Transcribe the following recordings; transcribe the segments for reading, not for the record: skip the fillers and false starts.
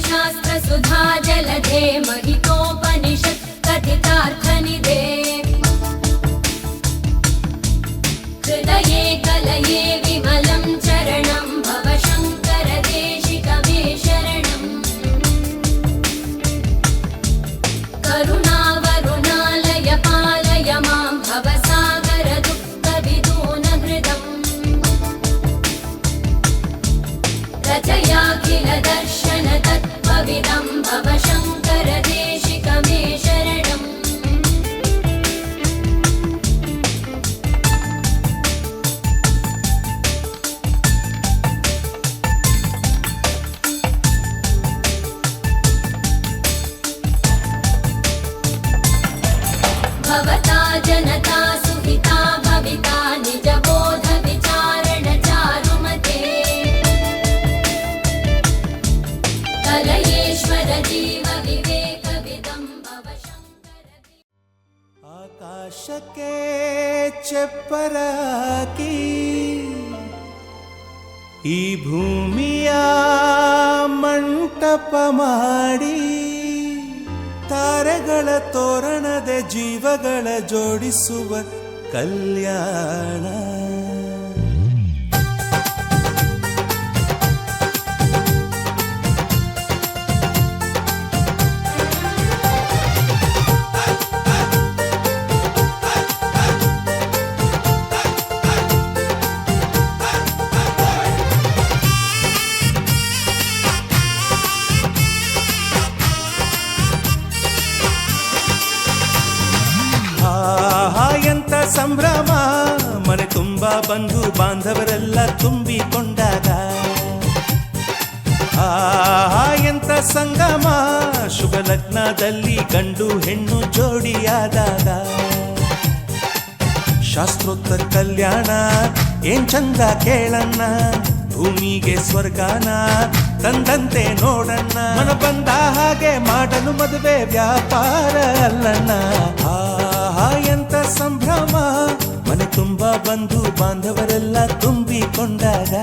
शास्त्रसुधा जलधे महितोपनिषत् कथितार्थनिधे हृदये कलये विमलं चरणं भव शङ्कर देशिकमे शरणम् करुणावरुणालय पालय मां भवसागर दुःखविदूनहृदम् रचयाखिल दर्शन तत्त्वविदं भव शङ्कर देशिकमे शरणम् भवता जनता सुहिता भविता निजबोध विचारण चारुमते कलयेश्वर जीव विवेकविदं भव शङ्कर ಆಕಾಶಕ್ಕೆ ಚಪ್ಪರಾಕಿ ಈ ಭೂಮಿಯ ಮಂಟಪ ಮಾಡಿ ತಾರೆಗಳ ತೋರಣದ ಜೀವಗಳ ಜೋಡಿಸುವ ಕಲ್ಯಾಣ ಎಂತ ಸಂಭ್ರಮ ಮನೆ ತುಂಬ ಬಂಧು ಬಾಂಧವರೆಲ್ಲ ತುಂಬಿಕೊಂಡಾಗ ಎಂತ ಸಂಗಮ ಶುಭ ಲಗ್ನದಲ್ಲಿ ಗಂಡು ಹೆಣ್ಣು ಜೋಡಿಯಾದಾಗ ಶಾಸ್ತ್ರೋತ್ತರ ಕಲ್ಯಾಣ ಏನ್ ಚಂದ ಕೇಳಣ್ಣ ಭೂಮಿಗೆ ಸ್ವರ್ಗಾನ ತಂದಂತೆ ನೋಡಣ್ಣ ಮನ ಬಂದ ಹಾಗೆ ಮಾಡಲು ಮದುವೆ ವ್ಯಾಪಾರ ಅಲ್ಲಣ್ಣ ಎಂತ ಸಂಭ್ರಮ ಮನೆ ತುಂಬ ಬಂಧು ಬಾಂಧವರೆಲ್ಲ ತುಂಬಿಕೊಂಡಾಗ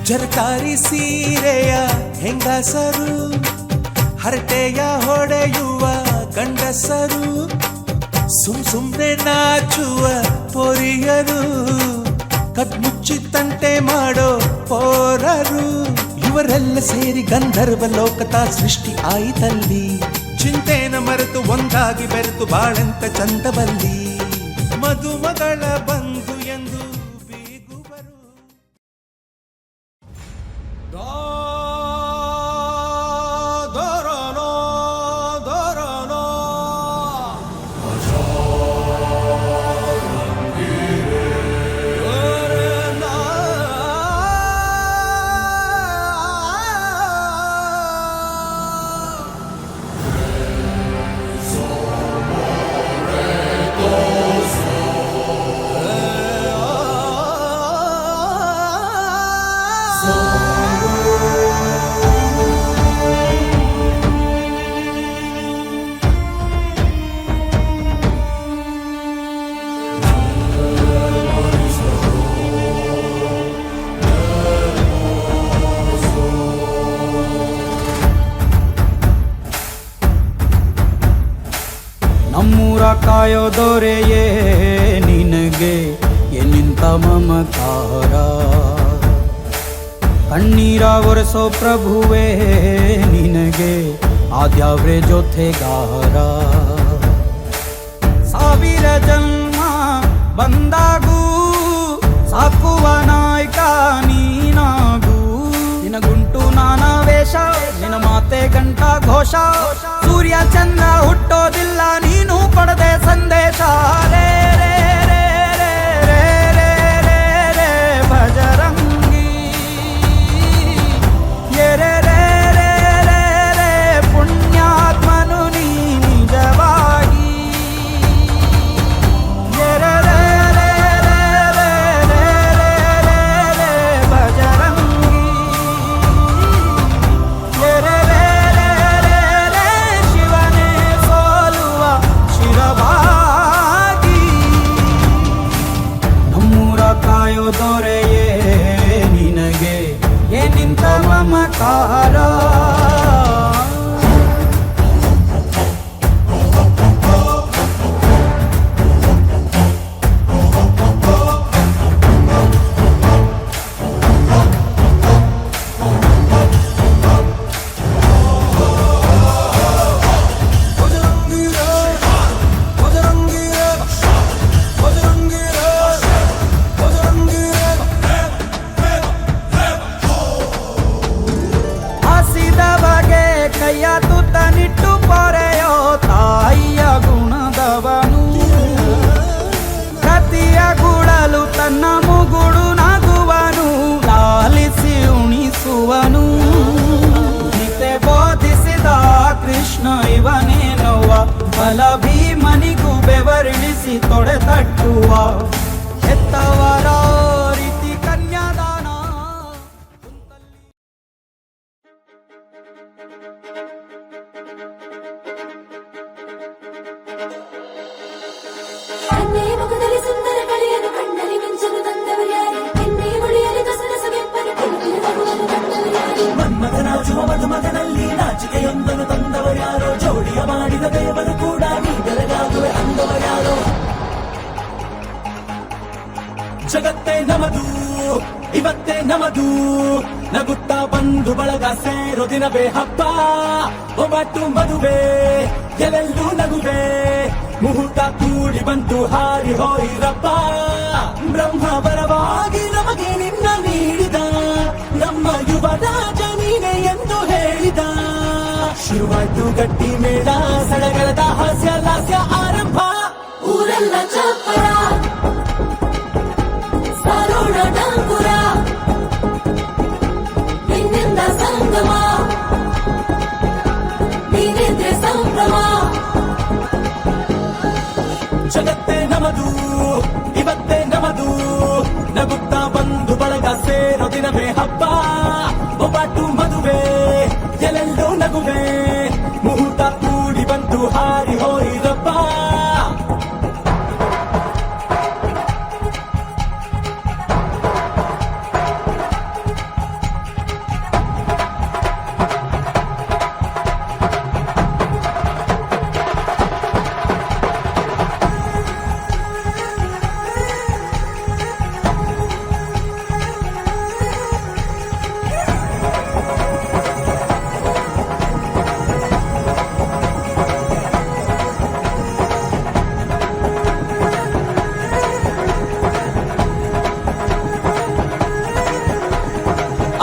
ಜರಕಾರಿ ಸೀರೆಯ ಹೆಂಗಸರು ಹರಟೆಯ ಹೊಡೆಯುವ ಗಂಡಸರು ಸುಮ್ನೆ ನಾಚುವ ಪೊರಿಯರು ಕದ್ಮುಚ್ಚಿ ತಂಟೆ ಮಾಡೋ ಪೋರರು ಇವರೆಲ್ಲ ಸೇರಿ ಗಂಧರ್ವ ಲೋಕದ ಸೃಷ್ಟಿ ಆಯಿತಲ್ಲಿ ಚಿಂತೆನ ಮರೆತು ಒಂದಾಗಿ ಬೆರೆತು ಬಾಳೆಂತ ಚಂದವಲ್ಲಿ ಮದುಮಗಳ ಬಂಧು ಎಂದು ನಮ್ಮೂರ ಕಾಯೋ ದೊರೆಯೇ ನಿನಗೆ ಎನ್ನಿಂತ ಮಮಕಾರ ಕಣ್ಣೀರ ಒರೆಸೋ ಪ್ರಭುವೇ ನಿನಗೆ ಆದ್ಯಾವ್ರೆ ಜೊತೆಗಾರ ಸಾವಿರ ಜನ್ಮ ಬಂದಾಗೂ ಸಾಕುವ ನಾಯಕ ನೀನಾಗೂ ನಿನಗುಂಟು ನಾನಾ ವೇಷ ನಿನ ಮಾತೆ ಕಂಠ ಘೋಷ ಸೂರ್ಯ ಚಂದ್ರ ಹುಟ್ಟೋದಿಲ್ಲ ನೀನು ಕೊಡದೆ ಸಂದೇಶ ರೇ ರೇ ರೇ ರೇ ರೇ ರೇ ರೇ ರೇ ಭಜರಂಗಿ ಯೇ ರೇ ರೇ ರೇ ರೇ ರೇ ಪುಣ್ಯಾತ್ಮನು ನೀ ನಿಜವಾಗಿ ಯೇ ರೇ ರೇ ರೇ ರೇ ರೇ ರೇ ರೇ ರೇ ಭಜರಂಗಿ ಯೇ ರೇ ರೇ ರೇ ರೇ ರೇ ಶಿವನೇ ಸೋಲುವ ಶಿರವಾಗಿ ನಮ್ಮೂರ ಕಾಯೋ ದೊರೆಯೇ ನಿನಗೆ ಏನಿಂತ ಮಮಕಾರ ಹಸಿದ ಬಗೆ ಕೈಯ ತುತ್ತನಿಟ್ಟು ಪೊರೆಯೋ ತಾಯಿಯ ಗುಣದವನು ಪ್ರತಿಯ ಗುಡಲು ತನ್ನ ಮುಗುಡು ನಗುವನು ಲಾಲಿಸಿ ಉಣಿಸುವನು ನಿತೆ ಬೋಧಿಸಿದ ಕೃಷ್ಣ ಇವನೇನೋವ ಬಲ ಭೀಮನಿಗೂ ಬೆವರಿಳಿಸಿ ತೊಡೆ ತಟ್ಟುವ ಹೆತ್ತವರ ರೀತಿ ಕನ್ಯಾದಾನ ಕನ್ನೆ ಮುಖದಲ್ಲಿ ಸುಂದರ ಕಳೆಯನ್ನು ಕಣ್ಣಲ್ಲಿ ಮಿಂಚಲು ತಂದವರ್ಯಾರು ಎನ್ನೆ ಮುಡಿಯಲ್ಲಿ ದಸರ ಸೊಗೆಪ್ಪನ್ನು ಕಿರುಕಿರು ನಗುವನ್ನು ಕಂಡವರ್ಯಾರು ಮನ್ಮಥನಾಚುವ ಮಧುಮಗನಲ್ಲಿ ನಾಚಿಕೆಯೊಂದನ್ನು ತಂದವರ್ಯಾರೋ ಜೋಡಿಯ ಮಾಡಿದ ದೇವರು ಕೂಡ ನೀ ಬೆರಗಾಗುವೆ ಅಂದವರ್ಯಾರೋ ಜಗತ್ತೇ ನಮದು ಇವತ್ತೇ ನಮದು ನಗುತ್ತಾ ಬಂದು ಬಳಗ ಸೇರೋ ದಿನವೇ ಹಬ್ಬ ಒಬ್ಬಟ್ಟು ಮದುವೆ ಎಲ್ಲೆಲ್ಲೂ ನಗುವೆ ಮುಹೂರ್ತ ಕೂಡಿ ಬಂತು ಹಾರಿ ಹೋಯಿರಪ್ಪ ಬ್ರಹ್ಮ ಬರವಾಗಿ ನಮಗೆ ನಿನ್ನ ನೀಡಿದ ನಮ್ಮ ಯುವ ರಾಜ ನೀನೆ ಎಂದು ಹೇಳಿದ ಶುರುವಾಯ್ತು ಗಟ್ಟಿ ಮೇಳ ಸಡಗರದ ಹಾಸ್ಯ ಲಾಸ್ಯ ಆರಂಭ ಊರೆಲ್ಲ ಚಾಪರ ಸಾರೋಣ ಡಂಗುರ ನಿನ್ನಿಂದ ಸಂಗಮ ನೀನಿದ್ರೆ ಸಂಭ್ರಮ ಜಗತ್ತೇ ನಮದು ಇವತ್ತೇ ನಮದು ನಗುತ್ತಾ ಬಂದು ಬಳಗ ಸೇರೋ ದಿನವೇ ಹಬ್ಬ ಒಬ್ಬಟ್ಟು ಮದುವೆ ಎಲ್ಲೆಲ್ಲೂ ನಗುವೆ ಮುಹೂರ್ತ ಕೂಡಿ ಬಂತು ಹಾರಿ ಹೋಯಿರಪ್ಪ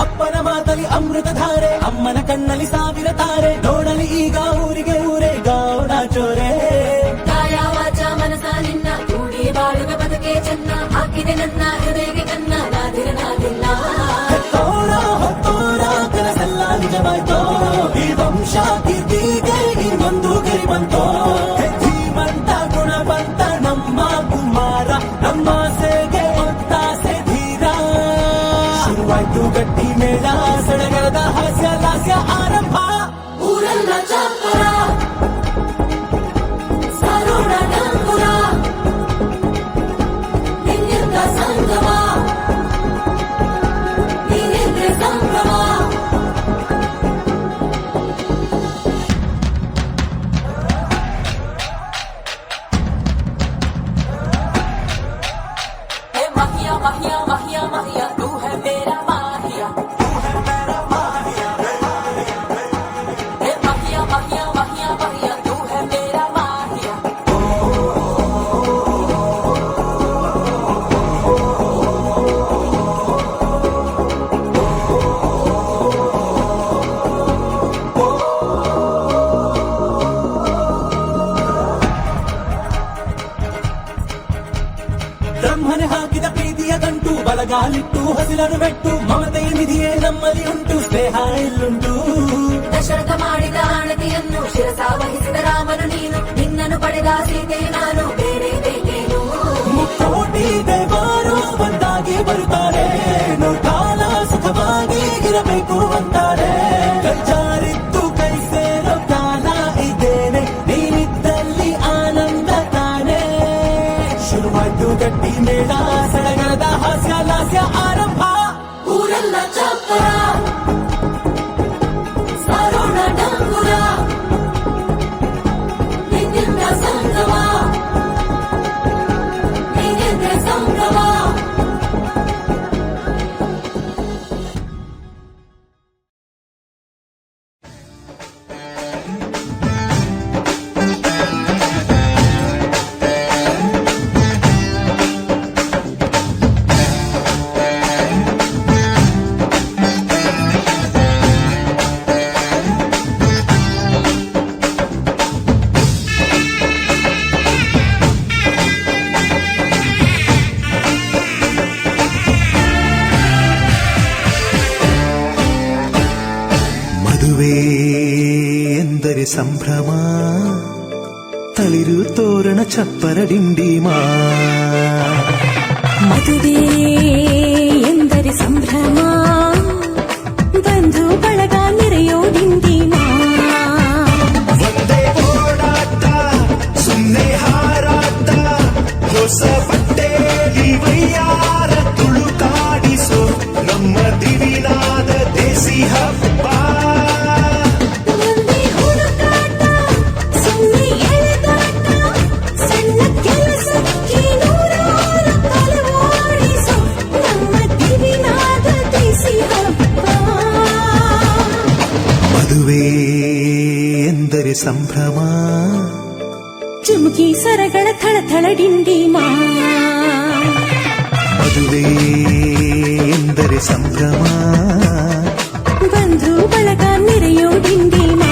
ಅಪ್ಪನ ಮಾತಲಿ ಅಮೃತ ಧಾರೆ ಅಮ್ಮನ ಕಣ್ಣಲ್ಲಿ ಸಾವಿರ ತಾರೆ ನೋಡಲಿ ಈಗ ಊರಿಗೆ ಊರೇ ಗೌಡ ಚೋರೆ ಕಾಯ ವಾಚ ಮನಸ ನಿನ್ನ ಕೂಡಿ ಬಾಳುವ ಬದುಕೆ ಚೆನ್ನ ಹಾಕಿದೆ ನನ್ನ ಹೃದಯಕ್ಕೆ ಕನ್ನ ನಾದಿರನಾಗಿಲ್ಲ ಹೆತ್ತೋರ ಹೊತ್ತೋರ ಕನಸೆಲ್ಲ ನಿಜವಾಯ್ತೋ ಈ ವಂಶ ಕೀರ್ತಿಗೆ ಇನ್ನೊಂದು ಗರಿ ಬಂತೋ ಧೀಮಂತ ಗುಣವಂತ ನಮ್ಮ ಕುಮಾರ ನಮ್ಮ ಸೇಗೆ ಒತ್ತಾಸೆ ಧೀರ ಶುರುವಾಯ್ತು ಗಟ್ಟಿ ಮೇಳ ಸಡಗರದ ಹಾಸ್ಯ ಲಾಸ್ಯ ಆರಂಭ ಊರೆಲ್ಲ ಚಾಪರ ಸಾರೋಣ ಡಂಗುರ ನಿನ್ನಿಂದ ಸಂಗಮ ನೀನಿದ್ರೆ ಸಂಭ್ರಮ हे माहिया माहिया माहिया माहिया तू है मेरा माहिया ಬಲಗಾಲಿಟ್ಟು ಹಸಿರನ್ನು ಬೆಟ್ಟು ಮಮತೆಯ ನಿಧಿಯೇ ನಮ್ಮಲ್ಲಿ ಉಂಟು ಸ್ನೇಹ ಇಲ್ಲುಂಟು ದಶರಥ ಮಾಡಿದ ಆಣತಿಯನ್ನು ಶಿರಸ ವಹಿಸಿದ ರಾಮನು ನೀನು ನಿನ್ನನ್ನು ಪಡೆದ ಸೀತೆ ನಾನು ಬೇರೆ ಬೇಕೇನು ಮುಕ್ಕೋಟಿ ದೇವರು ಬಂದಾಗೆ ಬರುತ್ತಾರೆ ಕಾಲ ಸುಖವಾಗಿ ಇರಬೇಕು ಅಂತಾರೆ ಕೈ ಜಾರಿದ್ದು ಕೈ ಸೇರೋ ಕಾಲ ಇದ್ದೇನೆ ನೀನಿದ್ದಲ್ಲಿ ಆನಂದ ತಾನೇ ಶುರುವಾಯ್ತು ಗಟ್ಟಿ ಮೇಳ ಸಡಗರದ ಹಾಸ್ಯ ಲಾಸ್ಯ ಆರಂಭ ಊರೆಲ್ಲ ಚಾಪರ ಸಾರೋಣ ಡಂಗುರ ನಿನ್ನಿಂದ ಸಂಗಮ ನೀನೆಂದ್ರೆ ಸಂಭ್ರಮ ಮದುವೆ ಎಂದರೆ ಸಂಭ್ರಮ ತಳಿರು ತೋರಣ ಚಪ್ಪರ ಡಿಂಡಿಮಾ ಮದುವೆ ಎಂದರೆ ಸಂಭ್ರಮ ಬಂಧು ಬಳಗ ನೆರೆಯೋ ಡಿಂಡಿಮಾ ಒಂದೇ ಓಡಾಟ ಸುಮ್ಮನೆ ಹಾರಾಟ ಹೊಸ ಬಟ್ಟೆಲಿ ವೈಯಾರ ತುಳುಕಾಡಿಸೋ ನಮ್ಮ ದಿವಿನಾದ ದೇಸಿ ಹಬ್ಬ ಒಂದೇ ಹುಡುಕಾಟ ಸುಮ್ಮನೆ ಎಳೆದಾಟ ಸಣ್ಣ ಕೆಲಸಕ್ಕೆ ನೂರಾರು ತಲೆವಾಡಿಸೋ ನಮ್ಮ ದಿವಿನಾದ ದೇಸಿ ಹಬ್ಬ ಮದುವೆ ಎಂದರೆ ಸಂಭ್ರಮ ಚುಮುಕಿ ಸರಗಳ ಥಳಥಳ ಡಿಂಡಿಮಾ ಮದುವೆ ಎಂದರೆ ಸಂಭ್ರಮ ಬಂಧು ಬಳಗ ನೆರೆಯೋ ಡಿಂಡಿಮಾ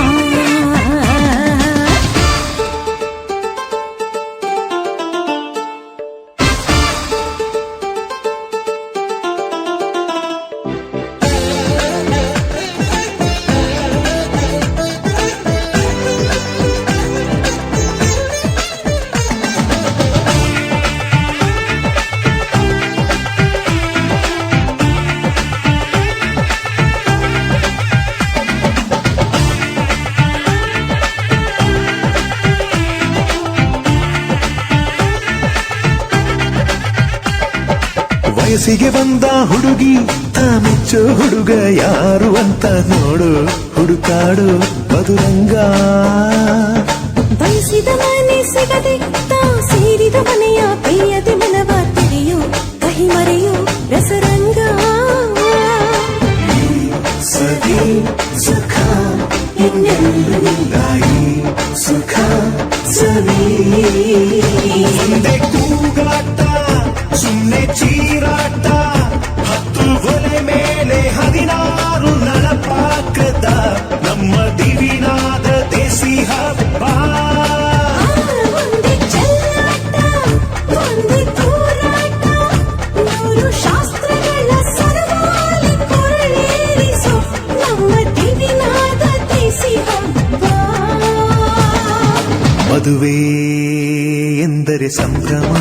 ವಯಸ್ಸಿಗೆ ಬಂದ ಹುಡುಗಿ ಮೆಚ್ಚೋ ಹುಡುಗ ಯಾರು ಅಂತ ನೋಡು ಹುಡುಕಾಡು ಮಧುರಂಗ ಬಯಸಿದ ಮನೆ ಸಿಗದೆ ತಾ ಸೇರಿದ ಮನೆಯ ಬೇಯದೆ ಮನವ ತೆರೆಯೋ ಕಹಿ ಮರೆಯೋ ರಸರಂಗ ಸರಿ ಸುಖ ಇನ್ನೆಲ್ಲೂ ನಿಲ್ಲಾಯಿ ಸುಖ ಸರಿ ಒಂದೇ ಕೂಗಾಟ ಸುಮ್ಮನೆ ಚೀರಾಟ ಹತ್ತು ಒಲೆ ಮೇಲೆ 16 ನಳಪಾಕದ ನಮ್ಮ ದಿವಿನಾದ ದೇಸಿ ಹಬ್ಬ ಒಂದೇ ಚೆಲ್ಲಾಟ ಒಂದೇ ತೂರಾಟ ನೂರು ಶಾಸ್ತ್ರಗಳ ಸರಮಾಲೆ ಕೊರಳೇರಿಸೋ ನಮ್ಮ ದಿವಿನಾದ ದೇಸಿ ಹಬ್ಬ ಮದುವೆ ಎಂದರೆ ಸಂಭ್ರಮ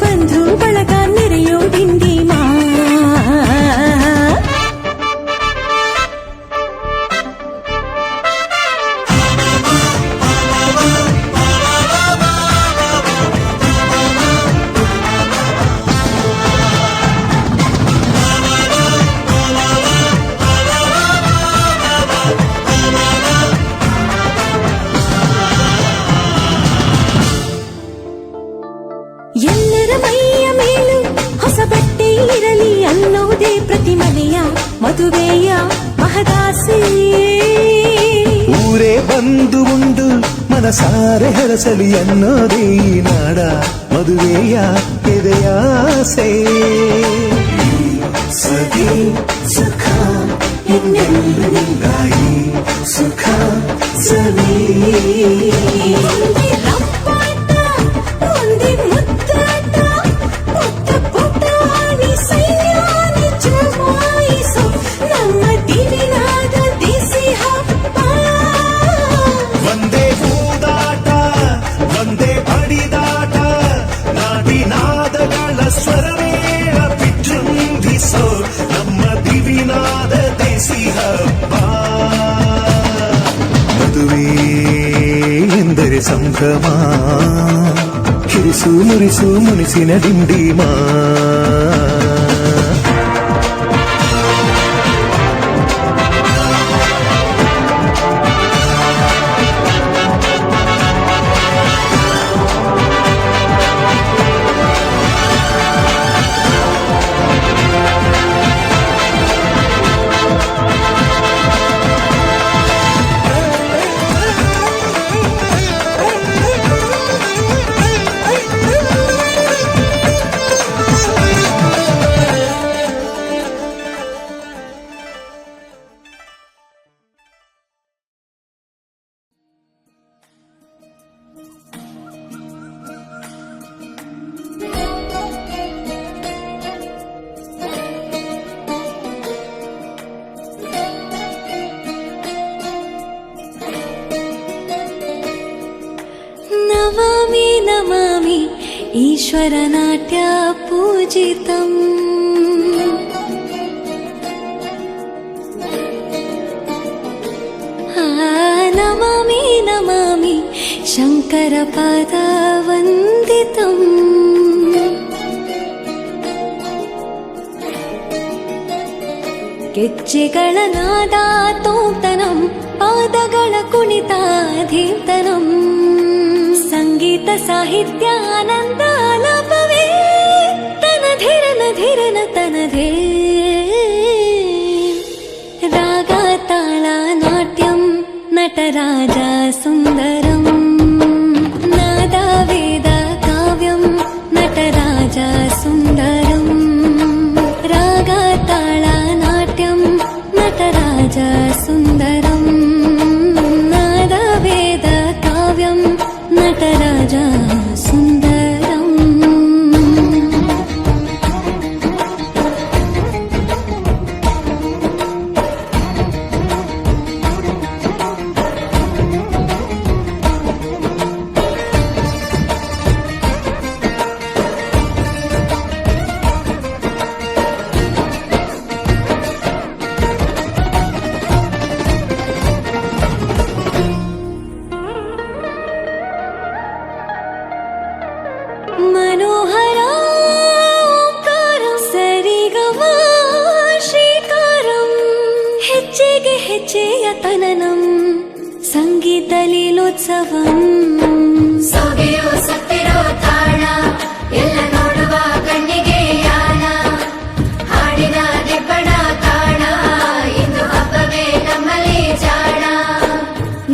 ಬಂಧು ಬಳಗ ನೆರೆಯೋ ಡಿಂಡಿಮಾ ಎಲ್ಲರ ಮೈಯ ಮೇಲೂ ಹೊಸ ಬಟ್ಟೆ ಇರಲಿ ಅನ್ನೋದೇ ಪ್ರತಿ ಮನೆಯ ಮದುವೆಯ ಮಹದಾಸೆ ಊರೇ ಬಂದು ಉಂಡು ಮನಸಾರೆ ಹರಸಲಿ ಅನ್ನೋದೇ ಈ ನಾಡ ಮದುವೆಯ ಎದೆಯಾಸೆ ಸದಿ ಸುಖ ಇನ್ನೆಲ್ಲೂ ನಿಲ್ಲಾಯಿ ಸುಖ ಸರಿ ಒಂದೇ ರಂಪಾಟ ಒಂದೇ ಮುತ್ತಾಟ ಪುಟ್ಟ ಪುಟ್ಟ ಸಂಭ್ರಮ ಕಿರಿಸು ಮುರಿಸು ಮುನಿಸಿನ ಡಿಂಡಿಮಾ ನಮಾಮಿ ನಮಾಮಿ ಈಶ್ವರ ನಾಟ್ಯ ಪೂಜಿತಂ ನಮಾಮಿ ನಮಾಮಿ ಶಂಕರ ಪಾದ ವಂದಿತಂ ಗೆಜ್ಜೆಗಳ ನಾದ ತೋಂತನಂ ಪಾದಗಳ ಕುಣಿತಾಧೀರ್ತನಂ ಸಂಗೀತ ಸಾಹಿತ್ಯ ಆನಂದ ಆಲಾಪವೇ ತನಧಿರನ ಧಿರನ ತನಧೇ ರಾಗ ತಾಳ ನಾಟ್ಯಂ ನಟರಾಜ ಸುಂದರಂ ನಾದ ವೇದ ಕಾವ್ಯಂ ನಟರಾಜ ಸುಂದರಂ ರಾಗ ತಾಳ ನಾಟ್ಯಂ ನಟರಾಜ ಸುಂದರಂ ನಾದ ವೇದ ಕಾವ್ಯಂ ನಟರಾಜ ಸುಂದರಂ मनोहर ओंकारं सरिगमा ಶ್ರೀಕಾರಂ ಹೆಜ್ಜೆಗೆ ಹೆಜ್ಜೆಯ ತನನಂ ಸಂಗೀತ ಲೀಲೋತ್ಸವಂ ಸೊಗೆಯೋ ಸತ್ತಿರೋ ತಾಣ ಎಲ್ಲ ನೋಡುವ ಕಣ್ಣಿಗೆ ಯಾನ ಹಾಡಿನ ದಿಬ್ಬಣ ತಾಣ ಇಂದು ಹಬ್ಬವೇ ನಮ್ಮಲ್ಲಿ ಜಾಣ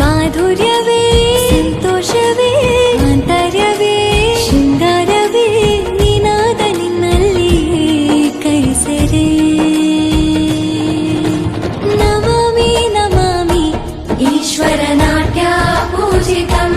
ಮಾಧುರ್ಯವೇ ಸಂತೋಷವೇ ಆಂತರ್ಯವೇ ಶೃಂಗಾರವೇ ನಿನಾದ ನಿನ್ನಲ್ಲಿ ಕೈಸೆರೆ ನಮಾಮಿ ನಮಾಮಿ ಈಶ್ವರ ನಾಟ್ಯ ಪೂಜಿತಂ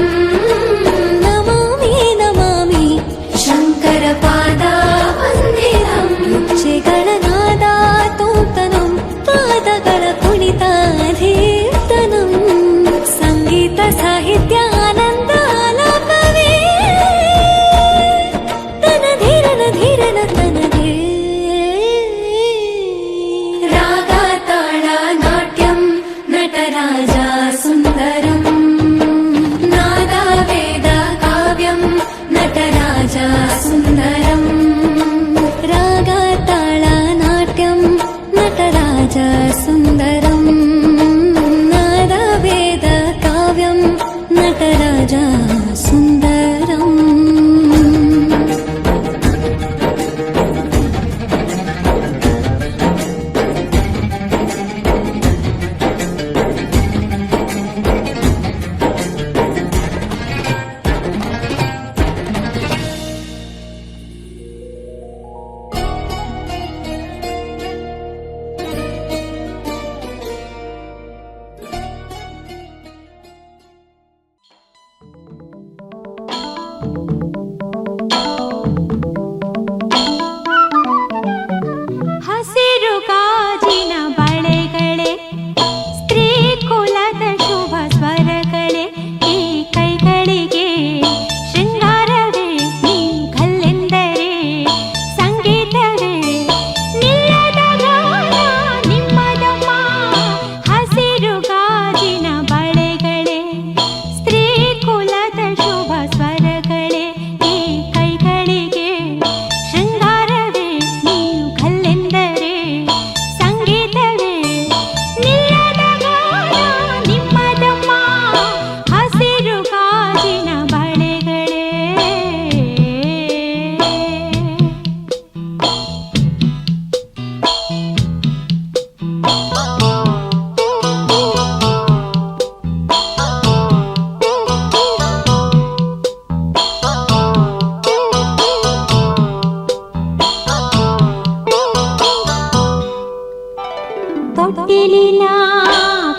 ತೊಟ್ಟಿಲಿನ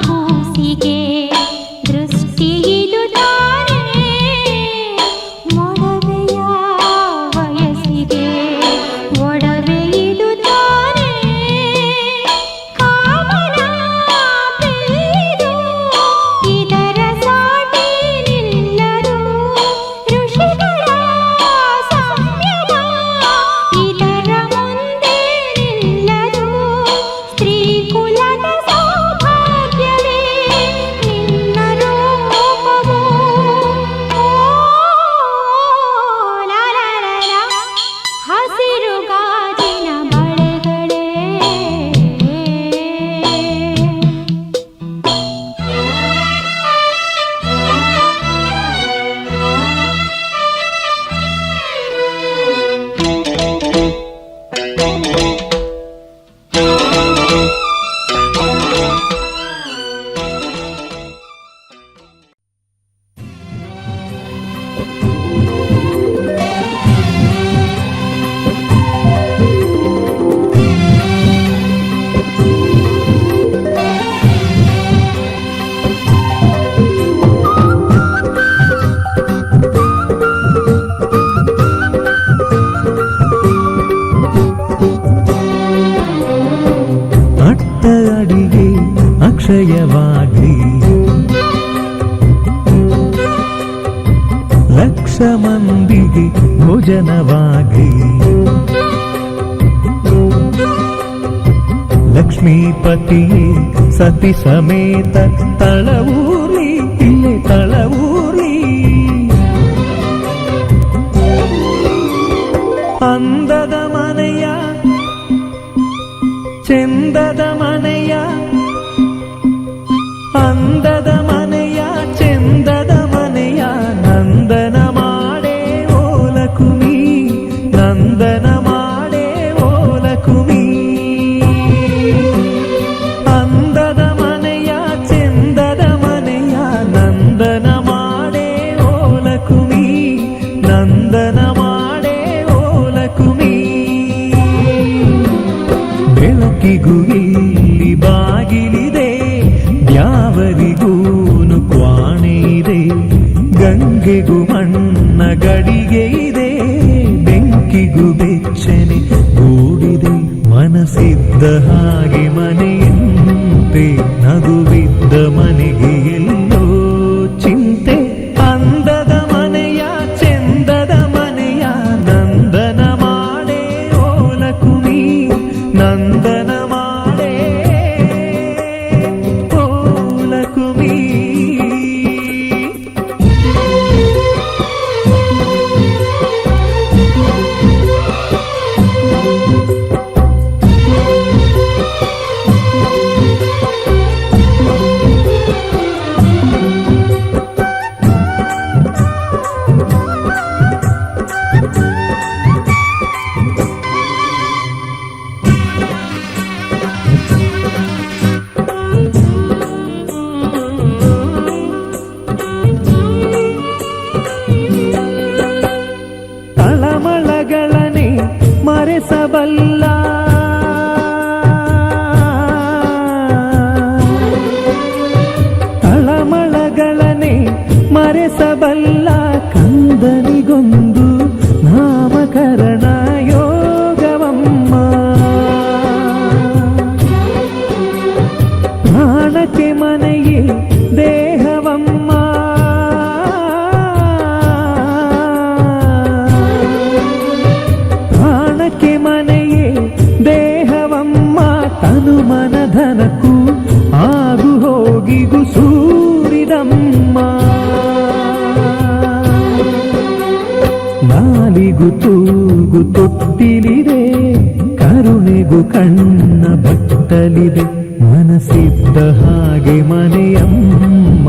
ಕೂಸಿಗೆ ದೃಷ್ಟಿಯಿದು ತಾನೇ ಮೊಡವೆಯ ವಯಸ್ಸಿಗೆ ಒಡವೆಯಿದು ತಾನೇ ಕಾಮನ ಪೇರು ಇದರ ಸಾಟಿ ನಿಲ್ಲರು ಋಷಿಗಳ ಸಂಯಮ ಇದರ ಮುಂದೆ ನಿಲ್ಲರು ಸ್ತ್ರೀ ಕುಲದ ಸೌಭಾಗ್ಯವೇ ನಿನ್ನ ರೂಪವು ಹಸಿರು ಗಾಜಿನ ಬಳೆಗಳೇ ಅಟ್ಟ ಅಡಿಗೆ ಅಕ್ಷಯವಾಗಿ ಲಕ್ಷ ಮಂದಿಗೆ ಭೋಜನವಾಗಿ ಲಕ್ಷ್ಮೀಪತಿಯೇ ಸತಿ ಸಮೇತ ತಳವೂರ್ಲಿ ಇಲ್ಲೇ ತಳವೂರ್ಲಿ ಅಂದದ ಮನೆಯ ಚೆಂದದ ಮನೆಯ ಅಂದದ ಮನೆಯ ಚೆಂದದ ಮನೆಯ ನಂದನ ಮಾಡೇ ಓಲಕುಮಿ ನಂದನ ಮಾಡೇ ಓಲಕುಮಿ ಅಂದದ ಮನೆಯ ಚೆಂದದ ಮನೆಯ ನಂದನ ಮಾಡೇ ಓಲಕುಮಿ ನಂದನ ಮಾಡೇ ಓಲಕುಮಿ ಬೆಳಕಿಗೂ ಇಲ್ಲಿ ಬಾಗಿಲಿದೆ ಯಾವರಿಗೂನು ಕ್ವಾಣೆ ಇದೆ ಗಂಗೆಗೂ ಮಣ್ಣ ಗಡಿಗೆ ಇದೆ ಬೆಂಕಿಗೂ ಬೆಚ್ಚನೆ ಗೂಡಿದೆ ಮನಸ್ಸಿದ್ದ ಹಾಗೆ ಮನೆಯಂತೆ ನಗುವಿದ್ದ ಮನೆಗೆ ಎಲ್ಲೋ ಚಿಂತೆ ಅಂದದ ಮನೆಯ ಚೆಂದದ ಮನೆಯ ನಂದನ ಮಾಡೇ ಓಲಕುಮಿ ನಂದನ ಮಾಡೇ ಓಲಕುಮಿ ತಳಮಳಗಳನೆ ಮರೆಸಬಲ್ಲ ತಳಮಳಗಳನೆ ಮರೆಸಬಲ್ಲ ಕಂದನಿಗೊಂದು ನಾಮಕರಣ ಯೋಗವಮ್ಮ ಪ್ರಾಣಕ್ಕೆ ಮನೆಯೇ ದೇಹವಮ್ಮ ಪ್ರಾಣಕ್ಕೆ ಮನೆಯೇ ದೇಹವಮ್ಮ ತನು ಮನಧನಕ್ಕೂ ಆಗು ಹೋಗಿಗು ಸೂರಿದಮ್ಮ ನಾಲಿಗೂ ತೂಗು ತೊಟ್ಟಿಲಿದೆ ಕರುಣೆಗೂ ಕಣ್ಣ ಬಟ್ಟಲಿದೆ ಮನಸ್ಸಿದ್ದ ಹಾಗೆ ಮನೆಯಮ್ಮ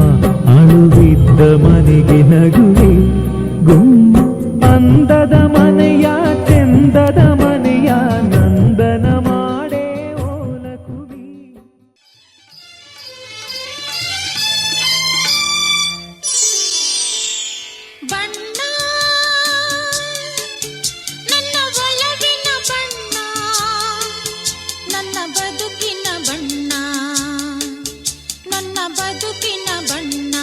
ಅಳುವಿದ್ದ ಮನೆಗೆ ನಗುವೆ ಗುಮ್ಮ ಅಂದದ ಮನೆಯ ಚೆಂದದ ಮನೆಯ ನಂದನ ಮಾಡೇ ಓಲಕುಮಿ ಬಣ್ಣ ನನ್ನ ಒಲವಿನ ಬಣ್ಣ ನನ್ನ ಬದುಕಿನ ಬಣ್ಣ ಬದುಕಿನ ಬಣ್ಣ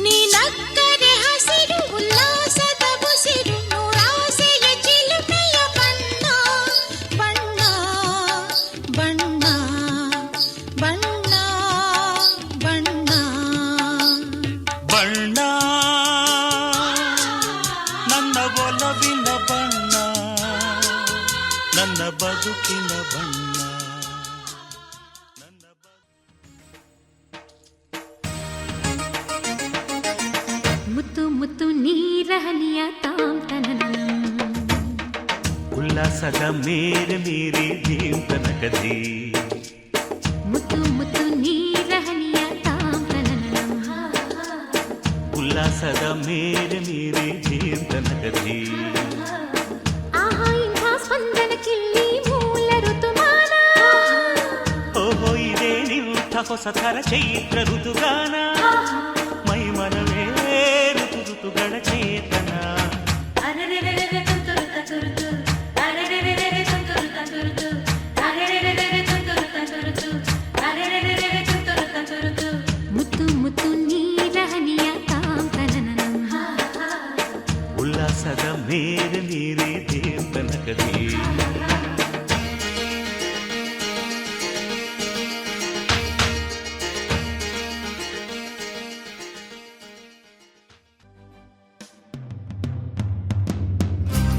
ನೀನಕ್ಕರೆ ಹಸಿರು ಉಲ್ಲಾಸದ ಉಸಿರು ನೂರಾಸೆಯ ಚಿಲುಮೆಯ ಬಣ್ಣ ಬಣ್ಣ ಬಣ್ಣ ಬಣ್ಣ ಬಣ್ಣ ಬಣ್ಣ ನನ್ನ ಒಲವಿನ ಬಣ್ಣ ನನ್ನ ಬದುಕಿನ ಬಣ್ಣ ಮುತ್ತು ಮುತ್ತು ನೀರಹನಿಯ ತಾಂತನನಂ ಉಲ್ಲಾಸದ ಮೇರೆ ಮೇರೆ ಜೀವನಗದಿ ಮುತ್ತು ಮುತ್ತು ನೀರಹನಿಯ ತಾಂತನನಂ ಉಲ್ಲಾಸದ ಮೇರೆ ಮೇರೆ ಜೀವನಗದಿ ಆಹಾ ಇಂಥ ಸ್ಪಂದನಕ್ಕಿಲ್ಲಿ ಮೂಲ ಋತುಮಾನ ಓಹೋ ಇದೇ ನಿಂಥ ಹೊಸ ಥರ ಚೈತ್ರ ಋತುಗಾನ ಮೈ ಮನವೇ ಋತು ಋತುಗಳ ಚೇತನ ಮುತ್ತು ಮುತ್ತು ನೀರಹನಿಯ ತಾಂತನನಂ ಉಲ್ಲಾಸದ ಮೇರೆ ಮೇರೆ ದೇವನಗದಿ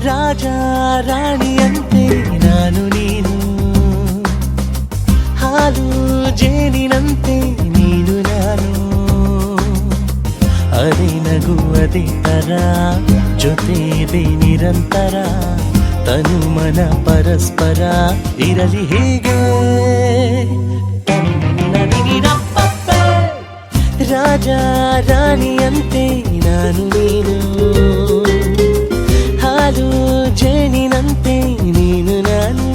ರಾಜ ರಾಣಿಯಂತೆ ನಾನು ನೀನು ಹಾಲು ಜೇನಿನಂತೆ ನೀನು ನಾನು ಅದೇ ನಗು ಅದೇ ತರ ಜೊತೆ ಇದೆ ನಿರಂತರ ತನು ಮನ ಪರಸ್ಪರ ಇರಲಿ ಹೀಗೆ ರಾಜ ರಾಣಿಯಂತೆ ನಾನು ನೀನು ಹಾಲು ಜೇನಿನಂತೆ ನೀನು ನಾನು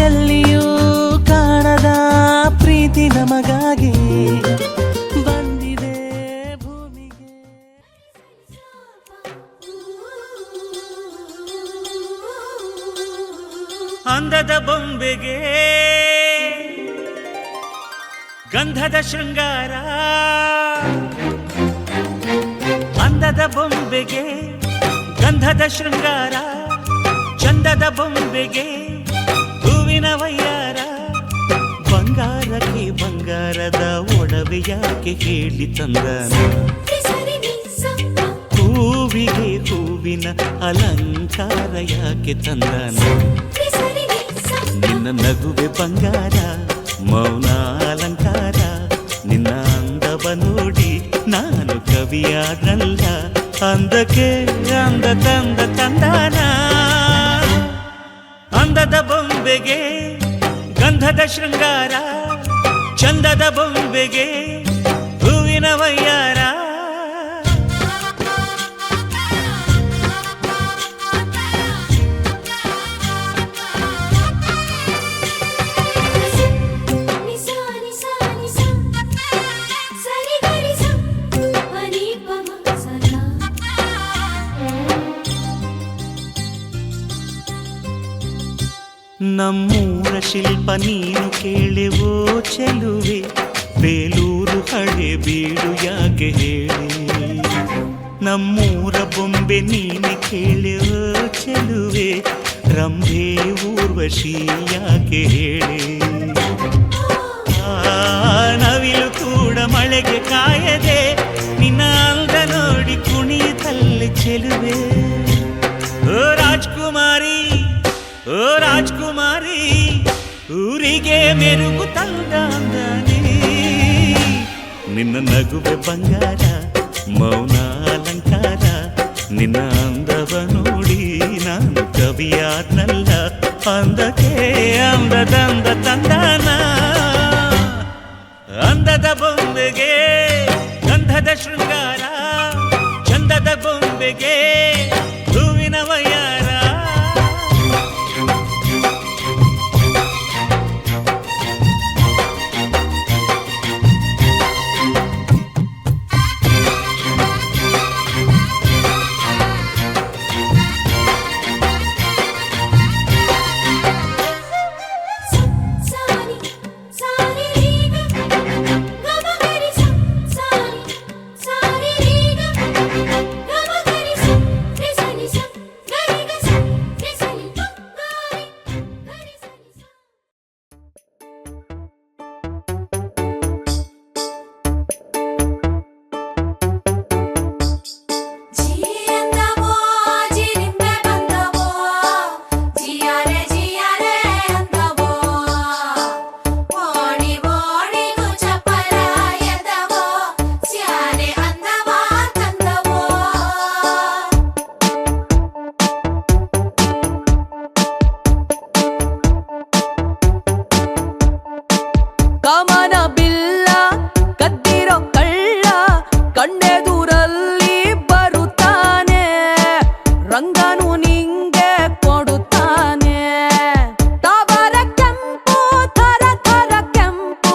ಎಲ್ಲಿಯೂ ಕಾಣದ ಪ್ರೀತಿ ನಮಗಾಗಿ ಬಂದಿದೆ ಭೂಮಿಗೆ. ಅಂದದ ಬೊಂಬೆಗೆ ಗಂಧದ ಶೃಂಗಾರ ಅಂದದ ಬೊಂಬೆಗೆ ಗಂಧದ ಶೃಂಗಾರ ಚಂದದ ಬೊಂಬೆಗೆ ಹೂವಿನ ವಯ್ಯಾರ ಬಂಗಾರಕ್ಕೆ ಬಂಗಾರದ ಒಡವೆ ಯಾಕೆ ಹೇಳಿ ತಂದನ ಹೂವಿಗೆ ಹೂವಿನ ಅಲಂಕಾರ ಯಾಕೆ ತಂದನ ನಿನ್ನ ನಗುವೆ ಬಂಗಾರ ಮೌನ ಅಲಂಕಾರ ನಿನ್ನ ಅಂದವ ನೋಡಿ ನಾನು ಕವಿಯಾದಲ್ಲ ಅಂದಕ್ಕೆ ಅಂದ ತಂದ ತಂದಾನ ಅಂದದ ಬೊಂಬೆಗೆ ಗಂಧದ ಶೃಂಗಾರ ಚಂದದ ಬೊಂಬೆಗೆ ಹೂವಿನ ವಯ್ಯಾರ ನಮ್ಮೂರ ಶಿಲ್ಪ ನೀನು ಕೇಳೆವೋ ಚೆಲುವೆ ಬೇಲೂರು ಹಳೆ ಬೀಡು ಯಾಕೆ ಹೇಳಿ ನಮ್ಮೂರ ಬೊಂಬೆ ನೀನು ಕೇಳೆವೋ ಚೆಲುವೆ ರಂಭೆ ಊರ್ವಶಿ ಯಾಕೆ ಹೇಳಿ ನವಿಲು ಕೂಡ ಮಳೆಗೆ ಕಾಯದೆ ನಿನ್ನ ಅಂದ ನೋಡಿ ಕುಣಿತಲ್ಲಿ ಚೆಲುವೆ ಓ ರಾಜ್ಕುಮಾರಿ ಓ ರಾಜ್ಕುಮಾರಿ ಊರಿಗೆ ಮೆರುಗು ತಂದಾನೆ ನಿನ್ನ ನಗುವೆ ಬಂಗಾರ ಮೌನ ಅಲಂಕಾರ ನಿನ್ನ ಅಂದವ ನೋಡಿ ನಾನು ಕವಿಯಾದ್ನಲ್ಲ ಅಂದಕ್ಕೆ ಅಂದದಂದ ತಂದಾನ ಅಂದದ ಬೊಂಬೆಗೆ ಗಂಧದ ಶೃಂಗಾರ, ಚಂದದ ಬೊಂಬೆಗೆ ಹೂವಿನ ವಯ್ಯಾರ. ಸಾರಿ ಸಾರಿ ರೀಗ ಗಮಗರಿ ಸಾರಿ ಸಾರಿ ರೀಗ ಗಮಗರಿ ರಿಸನಿ ಸ ಗರಿಗ ಸ ರಿಸನಿ ಗರಿ ಗರಿ ಸನಿ ಸ. ಜಿಯಂದವೋ ಜಿನಿಂಬೆ ಬಂದವೋ ಜಿಯಾರೆ ಜಿಯಾರೆ ಅಂದವೋ ಓಡಿ ಓಡಿಗೂ ಚಪಲ ಎದ್ದವೋ ಸ್ಯಾನೆ ಅಂದವ ತಂದವೋ. ಕಾಮನ ಬಿಲ್ಲ ಕದ್ದಿರೋ ಕಳ್ಳ ಕಣ್ಣೆದುರಲ್ಲಿ ಬರುತ್ತಾನೆ, ರಂಗನು ನಿಂಗೆ ಕೊಡುತ್ತಾನೆ. ತಾವರ ಕೆಂಪು ಥರ ಥರ ಕೆಂಪು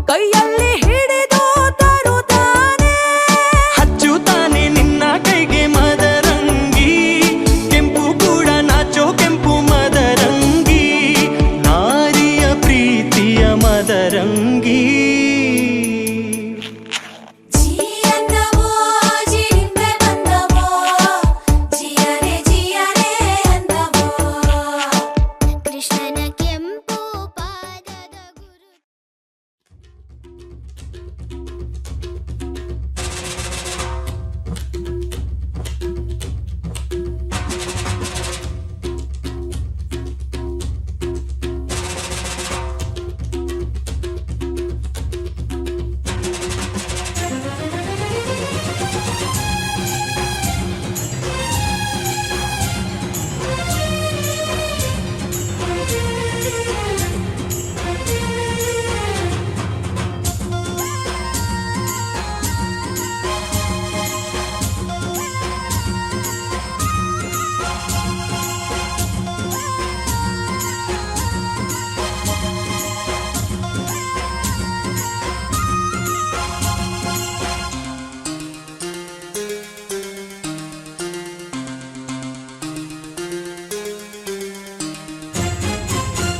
ಕೈಯಲ್ಲಿ ಹಿಡಿದು ತರುತ್ತಾನೆ. ಹಚ್ಚುತ್ತಾನೆ ನಿನ್ನ ಕೈಗೆ ಮದರಂಗಿ, ಕೆಂಪು ಕೂಡ ನಾಚೋ ಕೆಂಪು ಮದರಂಗಿ, ನಾರಿಯ ಪ್ರೀತಿಯ ಮದರಂಗಿ. ಜಿಯಂದವೋ ಜಿನಿಂಬೆ ಬಂದವೋ ಜಿಯಾರೆ ಜಿಯಾರೆ ಅಂದವೋ. ಕೃಷ್ಣನ ಕೆಂಪು ಪಾದದ ಗುರು.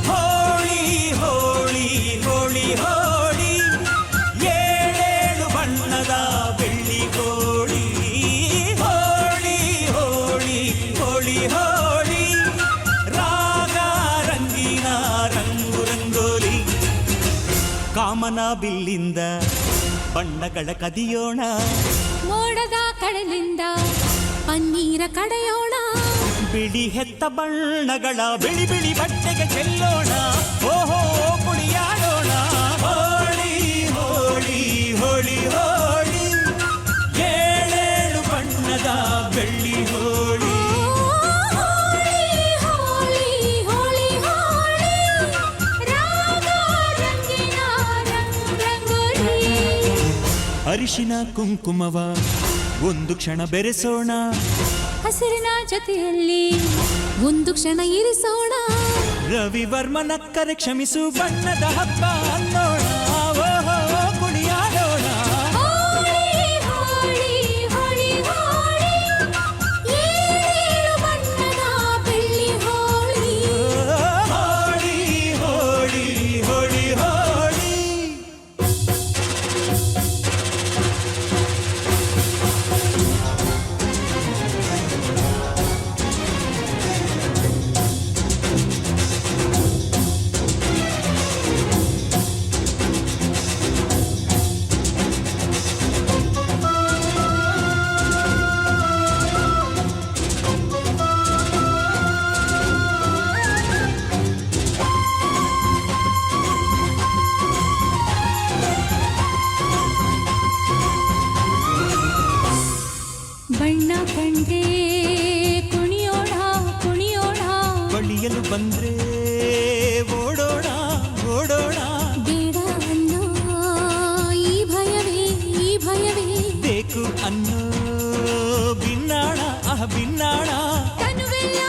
ಹೋಳಿ ಹೋಳಿ ಹೋಳಿ ಹೋಳಿ, ಏಳೇಳು ಬಣ್ಣದ ಬೆಳ್ಳಿ ಹೋಳಿ. ಹೋಳಿ ಹೋಳಿ ಹೋಳಿ ಹೋಳಿ, ರಾಗ ರಂಗಿನ ರಂಗು ರಂಗೋಲಿ. ಕಾಮನ ಬಿಲ್ಲಿಂದ ಬಣ್ಣಗಳ ಕದಿಯೋಣ, ಮೋಡದ ಕಡಲಿಂದ ಪನ್ನೀರ ಕಡೆಯೋಣ. ಬಿಳಿ ಹೆತ್ತ ಬಣ್ಣಗಳ ಬಿಳಿ ಬಿಳಿ ಬಟ್ಟೆಗೆ ಚೆಲ್ಲೋಣ. ಓಹೋ ಕುಣಿಯಾಡೋಣ. ಹೋಳಿ ಹೋಳಿ ಹೋಳಿ ಹೋಳಿ, ಏಳೇಳು ಬಣ್ಣದ ಬೆಳ್ಳಿ ಹೋಳಿ. ಹೋಳಿ ಹೋಳಿ ಹೋಳಿ ಹೋಳಿ, ರಾಗ ರಂಗಿನ ರಂಗೋಲಿ. ಅರಿಶಿನ ಕುಂಕುಮವ ಒಂದು ಕ್ಷಣ ಬೆರೆಸೋಣ, ಹಸಿರಿನ ಜೊತೆಯಲ್ಲಿ ಒಂದು ಕ್ಷಣ ಇರಿಸೋಣ. ರವಿವರ್ಮನಕ್ಕರೆ ಕ್ಷಮಿಸು ಬಣ್ಣದ ಹಬ್ಬ ಅನ್ನೋಣ. ಓಹೋ ಕುಣಿಯಾಡೋಣ. ಹೋಳಿ ಹೋಳಿ ಹೋಳಿ ಹೋಳಿ, ಏಳೇಳು ಬಣ್ಣದ ಬೆಳ್ಳಿ ಹೋಳಿ. ಹೋಳಿ ಹೋಳಿ ಹೋಳಿ ಹೋಳಿ. ಬಣ್ಣ ಕಂಡ್ರೆ ಕುಣಿಯೋಣ ಕುಣಿಯೋಣ, ಬಳಿಯಲು ಬಂದ್ರೆ ಓಡೋಣ ಓಡೋಣ. ಬೇಡ ಅನ್ನೋ ಬಿನ್ನಾಣ ಕನುವೆಲ್ಲ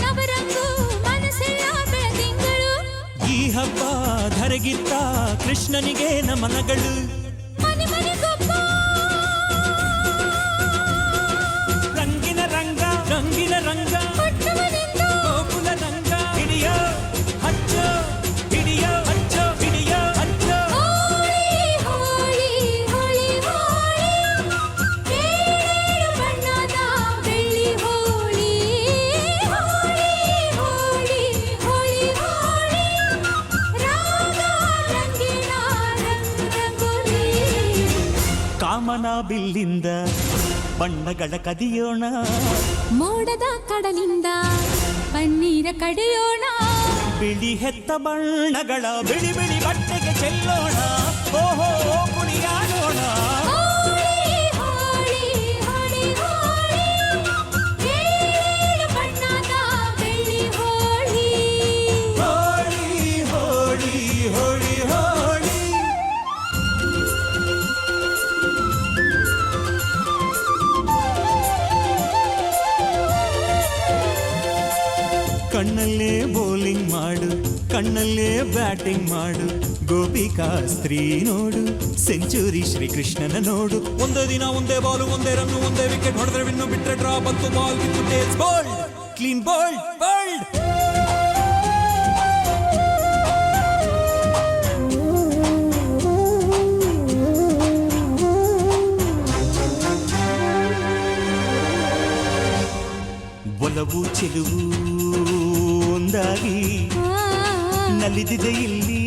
ನವರಂಗು ಮನಸ್ಸೆಲ್ಲ ಬೆಳದಿಂಗಳು ಈ ಹಬ್ಬ ಧರೆಗಿತ್ತ ಕೃಷ್ಣನಿಗೆ ನಮನಗಳು ಮನೆ ಮನೆಗೊಬ್ಬ ರಂಗಿನ ರಂಗ ರಂಗಿನ ರಂಗ ಹುಟ್ಟುವನಿಂದ ಗೋಕುಲ ರಂಗ ಹಿಡಿಯೋ ಹಚ್ಚೋ ಹಿಡಿಯೋ ಹಚ್ಚೋ ಹಿಡಿಯೋ ಹಚ್ಚೋ ಹೋಳಿ ಹೋಳಿ ಹೋಳಿ ಹೋಳಿ ಏಳು ಬಣ್ಣದ ಬೆಳ್ಳಿ ಹೋಳಿ ಹೋಳಿ ಹೋಳಿ ಹೋಳಿ ಹೋಳಿ ರಾಗ ರಂಗಿನ ರಂಗೋಲಿ ಕಾಮನ ಬಿಲ್ಲಿಂದ ಬಣ್ಣಗಳ ಕದಿಯೋಣ ಮೋಡದ ಕಡಲಿಂದ ಪನ್ನೀರ ಕಡೆಯೋಣ ಬಿಳಿ ಹೆತ್ತ ಬಣ್ಣಗಳ ಬಿಳಿ ಬಿಳಿ ಬಟ್ಟೆಗೆ ಚೆಲ್ಲೋಣ ಓಹೋ ಕುಣಿಯಾಡೋಣ ಹೋಳಿ ಹೋಳಿ ಹೋಳಿ ಹೋಳಿ ಏಳು ಬಣ್ಣದ ಬೆಳ್ಳಿ ಹೋಳಿ ಹೋಳಿ ಹೋಳಿ ಹೋಳಿ ಹೋಳಿ ಕಣ್ಣಲ್ಲೇ ಬೌಲಿಂಗ್ ಮಾಡು ಕಣ್ಣಲ್ಲೇ ಬ್ಯಾಟಿಂಗ್ ಮಾಡು ಗೋಪಿಕಾ ಸ್ತ್ರೀ ನೋಡು ಸೆಂಚುರಿ ಶ್ರೀಕೃಷ್ಣನ ನೋಡು ಒಂದೇ ದಿನ ಒಂದೇ ಬಾಲು ಒಂದೇ ರನ್ನು ಒಂದೇ ವಿಕೆಟ್ ಹೊಡೆದ್ರೆ ವಿನ್ನು ಬಿಟ್ರೆ ಡ್ರಾ ಬಂತು ಬಾಲ್ ಬಿತ್ತು taste bold clean bold bold ಒಲವು ಚೆಲುವು ಒಂದಾಗಿ ನಲಿದಿದೆ ಇಲ್ಲಿ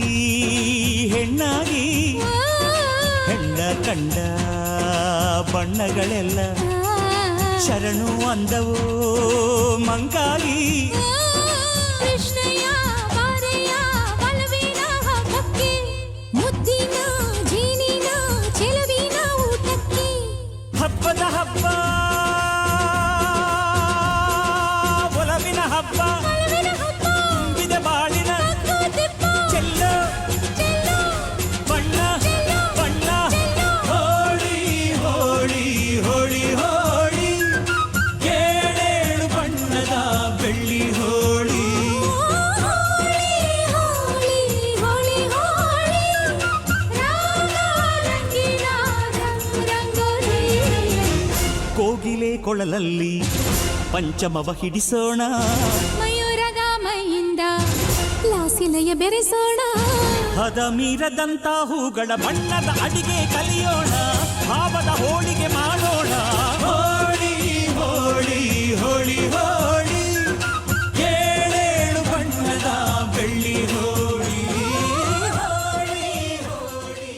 ಹೆಣ್ಣಾಗಿ ಹೆಣ್ಣ ಕಂಡ ಬಣ್ಣಗಳೆಲ್ಲ ಶರಣು ಅಂದವೋ ಮಂಕಾಗಿ ಕೃಷ್ಣಯ್ಯ ಬಾರಯ್ಯ ಬಲವಿನ ಹಬ್ಬಕ್ಕೆ ಮುದ್ದಿನ ಜೀನಿನ ಚೆಲುವಿನ ಊಟಕ್ಕೆ ಹಬ್ಬದ ಹಬ್ಬ ಒಲವಿನ ಹಬ್ಬ ಬಲವಿನ ಹಬ್ಬ ತುಂಬಿದ ಬಾಳಿನ ಹಕ್ಕು ದಿಬ್ಬ ಚೆಲ್ಲೋ ಚೆಲ್ಲೋ ಬಣ್ಣ ಬಣ್ಣ ಹೋಳಿ ಹೋಳಿ ಹೋಳಿ ಹೋಳಿ ಏಳೇಳು ಬಣ್ಣದ ಬೆಳ್ಳಿ ಹೋಳಿ ಹೋಳಿ ಹೋಳಿ ಹೋಳಿ ಹೋಳಿ ರಾಗ ರಂಗಿನ ರಂಗೋಲಿ ಕೋಗಿಲೆ ಕೊಳಲಲ್ಲಿ ಪಂಚಮವ ಹಿಡಿಸೋಣ ಮಯೂರದ ಮೈಯಿಂದ ಲಾಸಿಲಯ ಬೆರೆಸೋಣ ಹದ ಮೀರದಂತ ಹೂಗಳ ಬಣ್ಣದ ಅಡಿಗೆ ಕಲಿಯೋಣ ಭಾವದ ಹೋಳಿಗೆ ಮಾಡೋಣ ಹೋಳಿ ಹೋಳಿ ಹೋಳಿ ಹೋಳಿ ಏಳೇಳು ಬಣ್ಣದ ಬೆಳ್ಳಿ ಹೋಳಿ ಹೋಳಿ ಹೋಳಿ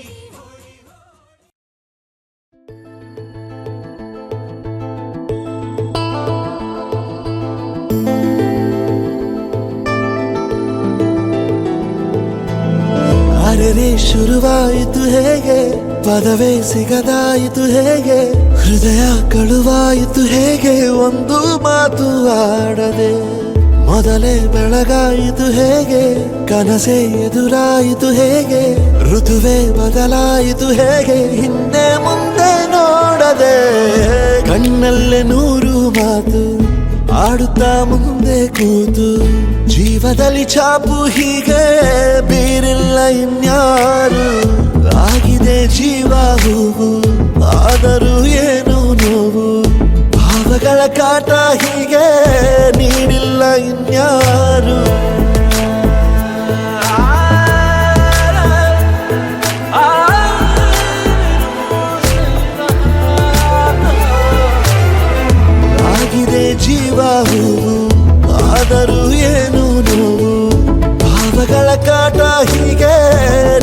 ಅರೆರೆ ಶುರುವಾಯಿತು ಹೇಗೆ ಪದವೇ ಸಿಗದಾಯಿತು ಹೇಗೆ ಹೃದಯ ಕಳುವಾಯಿತು ಹೇಗೆ ಒಂದು ಮಾತು ಆಡದೆ ಮೊದಲೇ ಬೆಳಗಾಯಿತು ಹೇಗೆ ಕನಸೇ ಎದುರಾಯಿತು ಹೇಗೆ ಋತುವೇ ಬದಲಾಯಿತು ಹೇಗೆ ಹಿಂದೆ ಮುಂದೆ ನೋಡದೆ ಕಣ್ಣಲ್ಲೇ ನೂರು ಮಾತು ಆಡುತ್ತಾ ಮುಂದೆ ಕೂತು ಜೀವದಲ್ಲಿ ಛಾಪು ಹೀಗೆ ಬೀರಿಲ್ಲ ಇನ್ಯಾರು ಆಗಿದೆ ಜೀವ ಹೂವು ಆದರೂ ಏನು ನೋವು ಭಾವಗಳ ಕಾಟ ಹೀಗೆ ನೀಡಿಲ್ಲ ಇನ್ಯಾರು ಆಗಿದೆ ಜೀವ ಹೂವು ಆದರೂ ಏನು ನೋವು ಭಾವಗಳ ಕಾಟ ಹೀಗೆ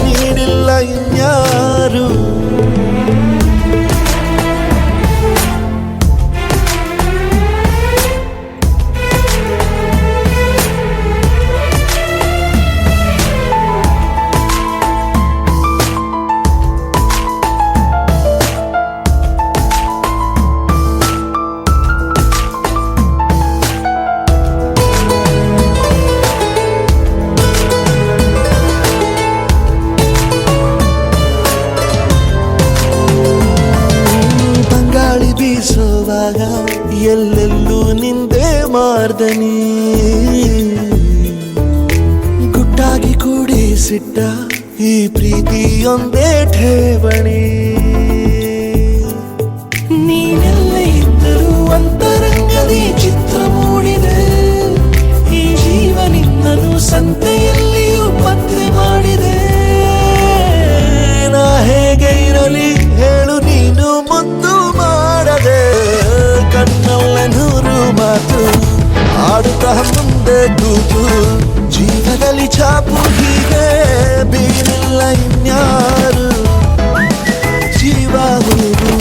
ನೀಡಿಲ್ಲ ಇನ್ಯಾರು ಮಾರ್ದನಿ ಗುಟ್ಟಾಗಿ ಕೂಡಿಸಿಟ್ಟ ಈ ಪ್ರೀತಿಯೊಂದೇ ಠೇವಣಿ ನೀನೆಲ್ಲ ಇದ್ದರೂ ಅಂತರಂಗದಿ ಚಿತ್ರ ಮೂಡಿದೆ ಈ ಜೀವ ನಿನ್ನನು ಸಂತೆಯಲ್ಲಿಯೂ ಪತ್ತೆ ಮಾಡಿದೆ ನಾ ಹೇಗೆ ಇರಲಿ ಹೇಳು ನೀನು ಮುದ್ದು ಮಾಡದೆ ಕಣ್ಣಲ್ಲ ನೂರು ಮಾತು ಆಡುತ್ತಾ ಮುಂದೆ ಕೂತು ಜೀವದಲ್ಲಿ ಛಾಪು ಹೀಗೆ ಬೀರಿಲ್ಲ ಇನ್ಯಾರು ಜೀವ ಹೂವು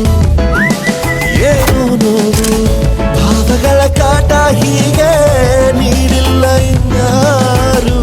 ಏನು ನೋವು ಭಾವಗಳ ಕಾಟ ಹೀಗೆ ನೀಡಿಲ್ಲ ಇನ್ಯಾರು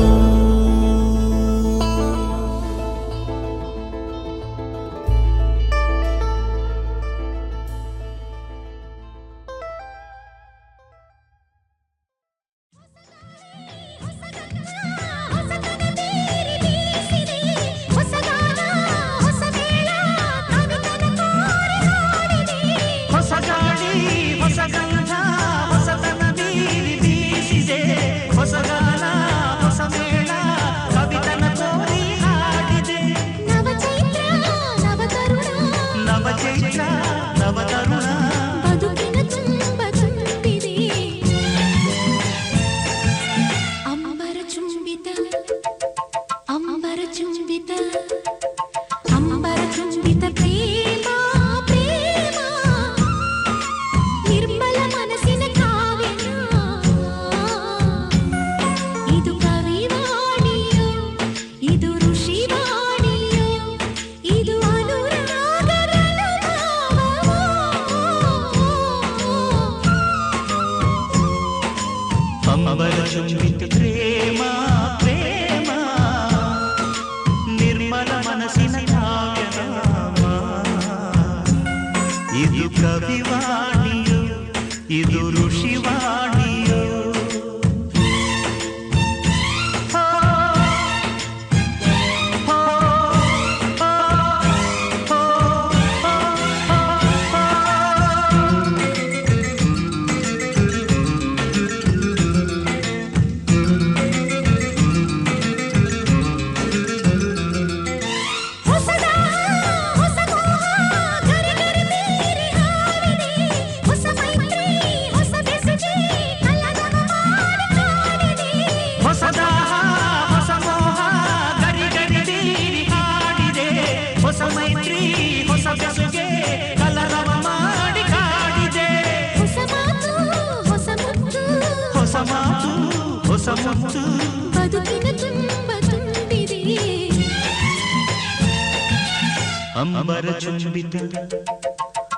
ಅಂಬರ ಚುಂಬಿತ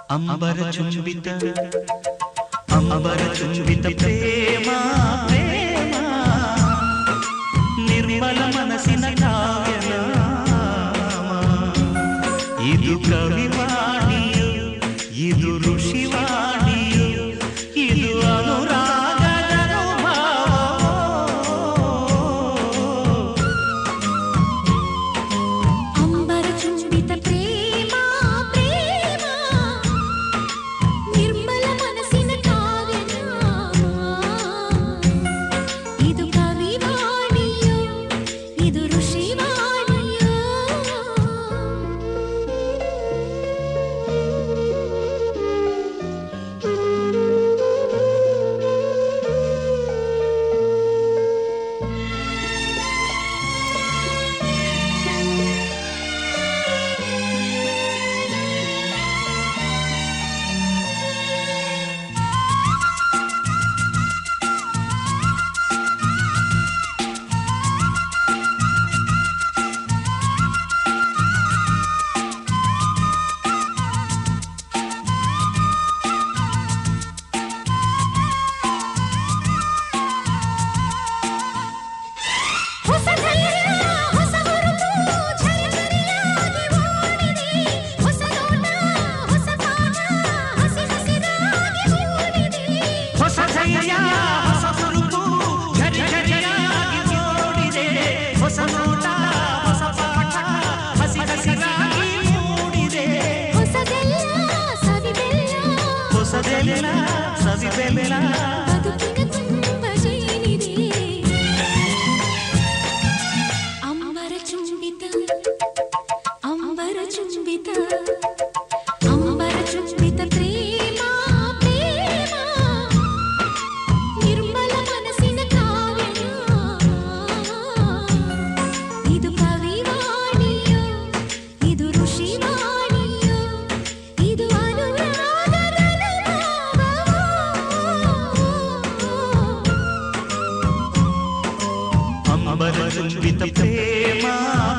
ಅಂಬರ ಚುಂಬಿತ ಅಂಬರ ಚುಂಬಿತ ಪ್ರೇಮ ಪ್ರೇಮ ನಿರ್ಮಲ ಮನಸ್ಸಿನ ಕಾವ್ಯನಾಮ ಇದು ಕವಿವಾಣಿಯು ಇದು ಋಷಿವಾಣಿಯು ಇದು ಅನುರಾಗದ ಅಂಬರ ಚುಂಬಿತ ಪ್ರೇಮ ಪ್ರೇಮ ನಿರ್ಮಲ ಮನಸ್ಸಿನ ಕಾವ್ಯನಾಮ ಇದು ಕವಿವಾಣಿಯೋ ಇದು ಋಷಿವಾಣಿಯೋ ಹೊಸದೆಲ್ಲ ಸವಿಬೆಲ್ಲ ಬದುಕಿನ ತುಂಬ ತುಂಬಿದ ಪ್ರೇಮ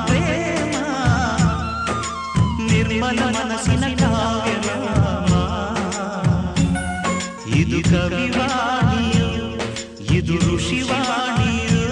ಪ್ರೇಮ ನಿರ್ಮಲ ಮನಸ್ಸಿನ ಕಾವ್ಯರಾಮ ಇದು ಕವಿವಾಣಿಯೋ ಇದು ಋಷಿವಾಣಿಯೋ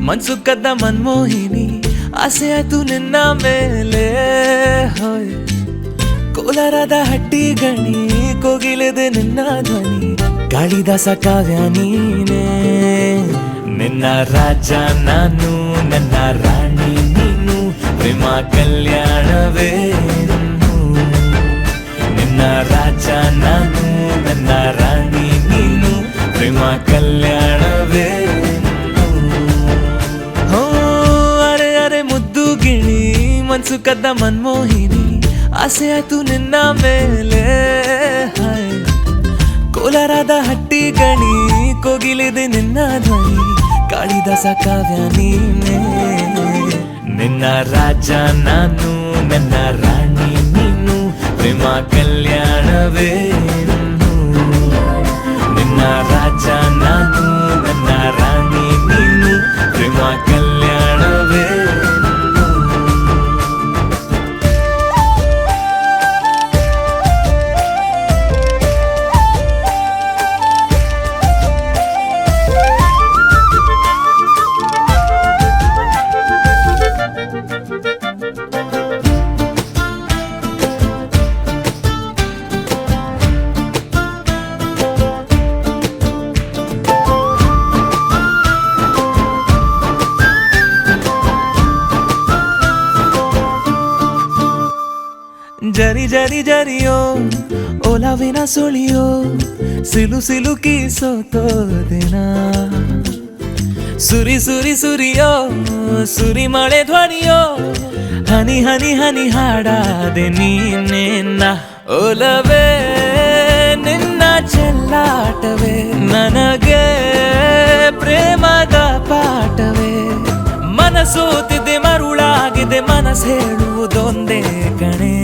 ಮನ್ಸು ಕದ್ದ ಮನ್ಮೋಹಿನಿ ಆಸೆ ಆಯ್ತು ನಿನ್ನ ಮೇಲೆ ಹೋಯ್ ಕೋಲಾರದ ಹಟ್ಟಿ ಗಣಿ ಕೋಗಿಲೆದೆ ನಿನ್ನ ಧ್ವನಿ ಕಾಳಿದಾಸ ಕಾವ್ಯ ನೀನೇ ನಿನ್ನ ರಾಜ ನಾನು ನನ್ನ ರಾಣಿ ನೀನು ಪ್ರೇಮ ಕಲ್ಯಾಣವೇ ನಿನ್ನ ರಾಜ ನಾನು ನನ್ನ ರಾಣಿ ನೀನು ಪ್ರೇಮ ಕಲ್ಯಾಣವೇ ಮನ್ಸು ಕದ್ದ ಮನ್ಮೋಹಿನಿ ಆಸೆ ಆಯ್ತು ನಿನ್ನ ಮೇಲೆ ಕೋಲಾರದ ಹಟ್ಟಿ ಗಣಿ ಕೋಗಿಲಿದೆ ನಿನ್ನ ಧ್ವನಿ ಕಾಳಿದಾಸ ಕಾವ್ಯ ನೀನೇ ನಿನ್ನ ರಾಜ ನಾನು ನನ್ನ ರಾಣಿ ನೀನು ಪ್ರೇಮ ಕಲ್ಯಾಣವೇ ನಿನ್ನ ರಾಜ ನಾನು ನನ್ನ ರಾಣಿ ನೀನು ಪ್ರೇಮ ಕಲ್ಯಾಣವೇ ಜರಿ ಜರಿ ಜರಿಯೋ ಓಲಾವಿನ ಸುಳಿಯೋ ಸಿಲು ಸಿಲುಕಿ ಸೋತೋದಿನ ಸುರಿ ಸುರಿ ಸುರಿಯೋ ಸುರಿ ಮಳೆ ಧ್ವನಿಯೋ ಹನಿ ಹನಿ ಹನಿ ಹಾಡಾದೆ ನೀನೇನ ಓಲವೇ ನಿನ್ನ ಚೆಲ್ಲಾಟವೇ ನನಗೆ ಪ್ರೇಮದ ಪಾಠವೇ ಮನಸೋತಿದೆ ಮರುಳಾಗಿದೆ ಮನಸ್ಸು ಹೇಳುವುದೊಂದೇ ಕಣೆ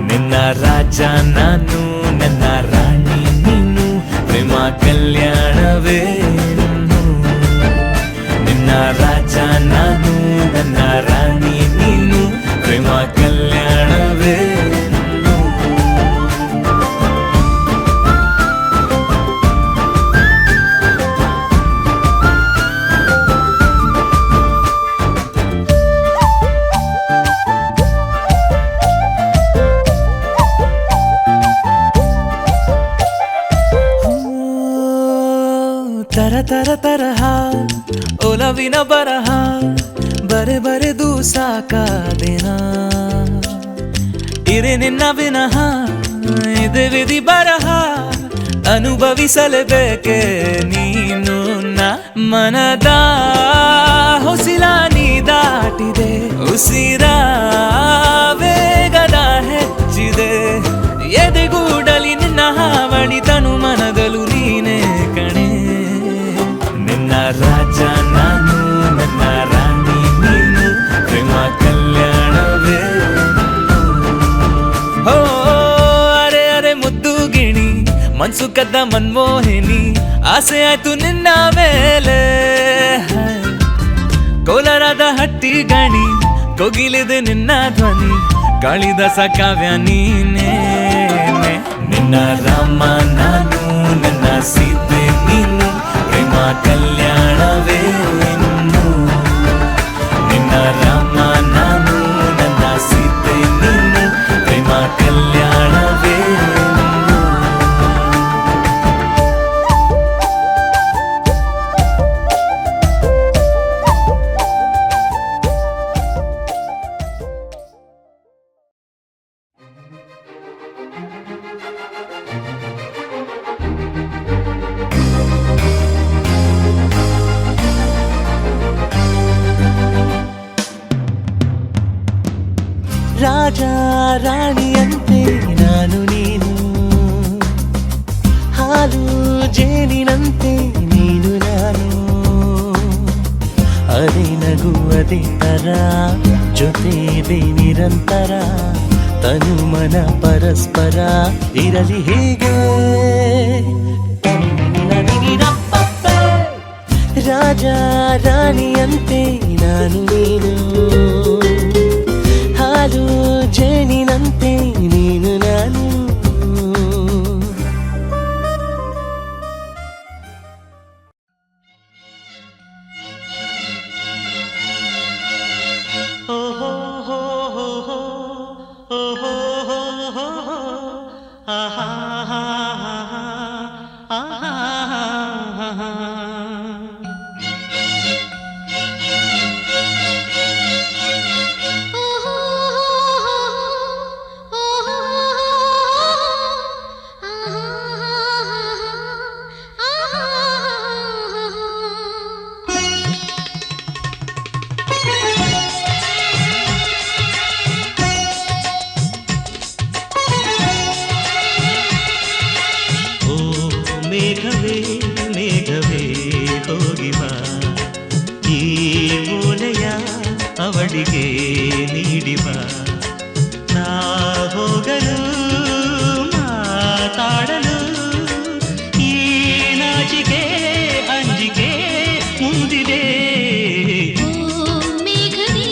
ನಿನ್ನ ರಾಜ ನಾನು ನನ್ನ ರಾಣಿ ನೀನು ಪ್ರೇಮ ಕಲ್ಯಾಣವೇ ನಿನ್ನ ರಾಜ ನಾನು ನನ್ನ ರಾಣಿ ನೀನು ಪ್ರೇಮ ಕಲ್ಯಾಣವೇ ತರ ತರ ತರಹ ಒಲವಿನ ಬರಹ ಬರೆ ಬರೆದು ಸಾಕಾದೇನ ಇರೆ ನಿನ್ನ ವಿನಃ ಇದೆ ವಿಧಿ ಬರಹ ಅನುಭವಿಸಲೇಬೇಕೆ ನೀನು ಮನದ ಹೊಸಿಲ ನೀ ದಾಟಿದೆ ಉಸಿರ ವೇಗದ ಹೆಚ್ಚಿದೆ ಎದೆಗೂಡಲಿ ನಿನ್ನ ಹಾವಳಿ ತನು ಮನದಲು ನೀನೇ ಕಣೆ ನಿನ್ನ ರಾಜ ನಾನು ನನ್ನ ರಾಣಿ ನೀನು ಪ್ರೇಮ ಕಲ್ಯಾಣವೇ ಹೋ ಅರೆ ಅರೆ ಮುದ್ದು ಗಿಣಿ ಮನ್ಸು ಕದ್ದ ಮನ್ಮೋಹಿನಿ ಆಸೆ ಆಯ್ತು ನಿನ್ನ ಮೇಲೆ ಕೋಲಾರದ ಹಟ್ಟಿ ಗಣಿ ಕೋಗಿಲಿದೆ ನಿನ್ನ ಧ್ವನಿ ಕಾಳಿದಾಸ ಕಾವ್ಯ ನೀನೇ ನಿನ್ನ ರಾಮ ನಾನು ನನ್ನ ಸೀತೆ ನೀನು ಪ್ರೇಮ ಕಲ್ಯಾಣವೇ ನಿನ್ನ ರಾಮ ನಾನು ನನ್ನ ಸೀತೆ ನೀನು ಪ್ರೇಮ ಕಲ್ಯಾಣವೇ ರಾಣಿಯಂತೆ ನಾನು ನೀನು, ಹಾಲು ಜೇನಿನಂತೆ ನೀನು ನಾನು, ಅದೇ ನಗು ಅದೇ ತರ ಜೊತೆ ಇದೆ ನಿರಂತರ, ತನು ಮನ ಪರಸ್ಪರ ಇರಲಿ ಹೀಗೆ. ರಾಜ ರಾಣಿಯಂತೆ ನಾನು ನೀನು, ಹಾಲು ಜೇನಿನಂತೆ ನೀನು ನಾನು. ಮೇಘವೇ ಮೇಘವೇ ಹೋಗಿ ಬಾ, ಈ ಮೂಲೆಯ ಅವಳಿಗೆ ನೀಡಿ ಬಾ, ನಾ ಹೋಗಲು ಮಾತಾಡಲು ಈ ನಾಚಿಕೆ ಅಂಜಿಕೆ ಮುಂದಿದೆ. ಮೇಘವೇ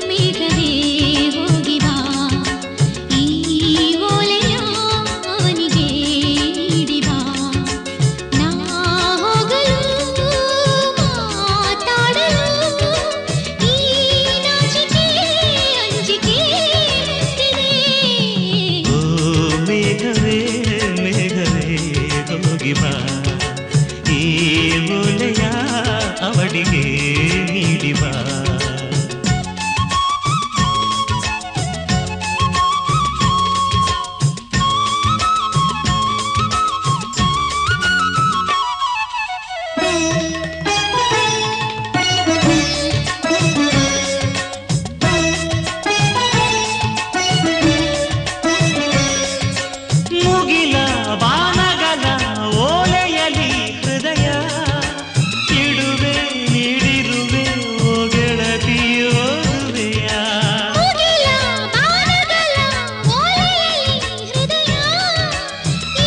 ಮೇಘವೇ ಹೋಗಿ ಬಾ, ಈ ಓಲೆಯ ಅವನಿಗೆ ನೀಡಿ ಬಾ, ನಾ ಹೋಗಲು ಮಾತಾಡಲು ಈ ನಾಚಿಕೆ ಅಂಜಿಕೆ ಮುಂದಿದೆ. ಓ ಮೇಘವೇ ಮೇಘವೇ ಹೋಗಿ ಬಾ, ಈ ಮೂಲೆಯ ಅವಳಿಗೆ ನೀಡಿ ಬಾ. ಮುಗಿಲ ಬಾನಗಲ ಓಲೆಯಲಿ ಹೃದಯ ಇಡುವೆ ನೀಡಿರುವೆ ಓ ಗೆಳತಿಯೋದುವೆಯ. ಮುಗಿಲ ಬಾಣಗಳ ಓಲೆಯಲ್ಲಿ ಹೃದಯ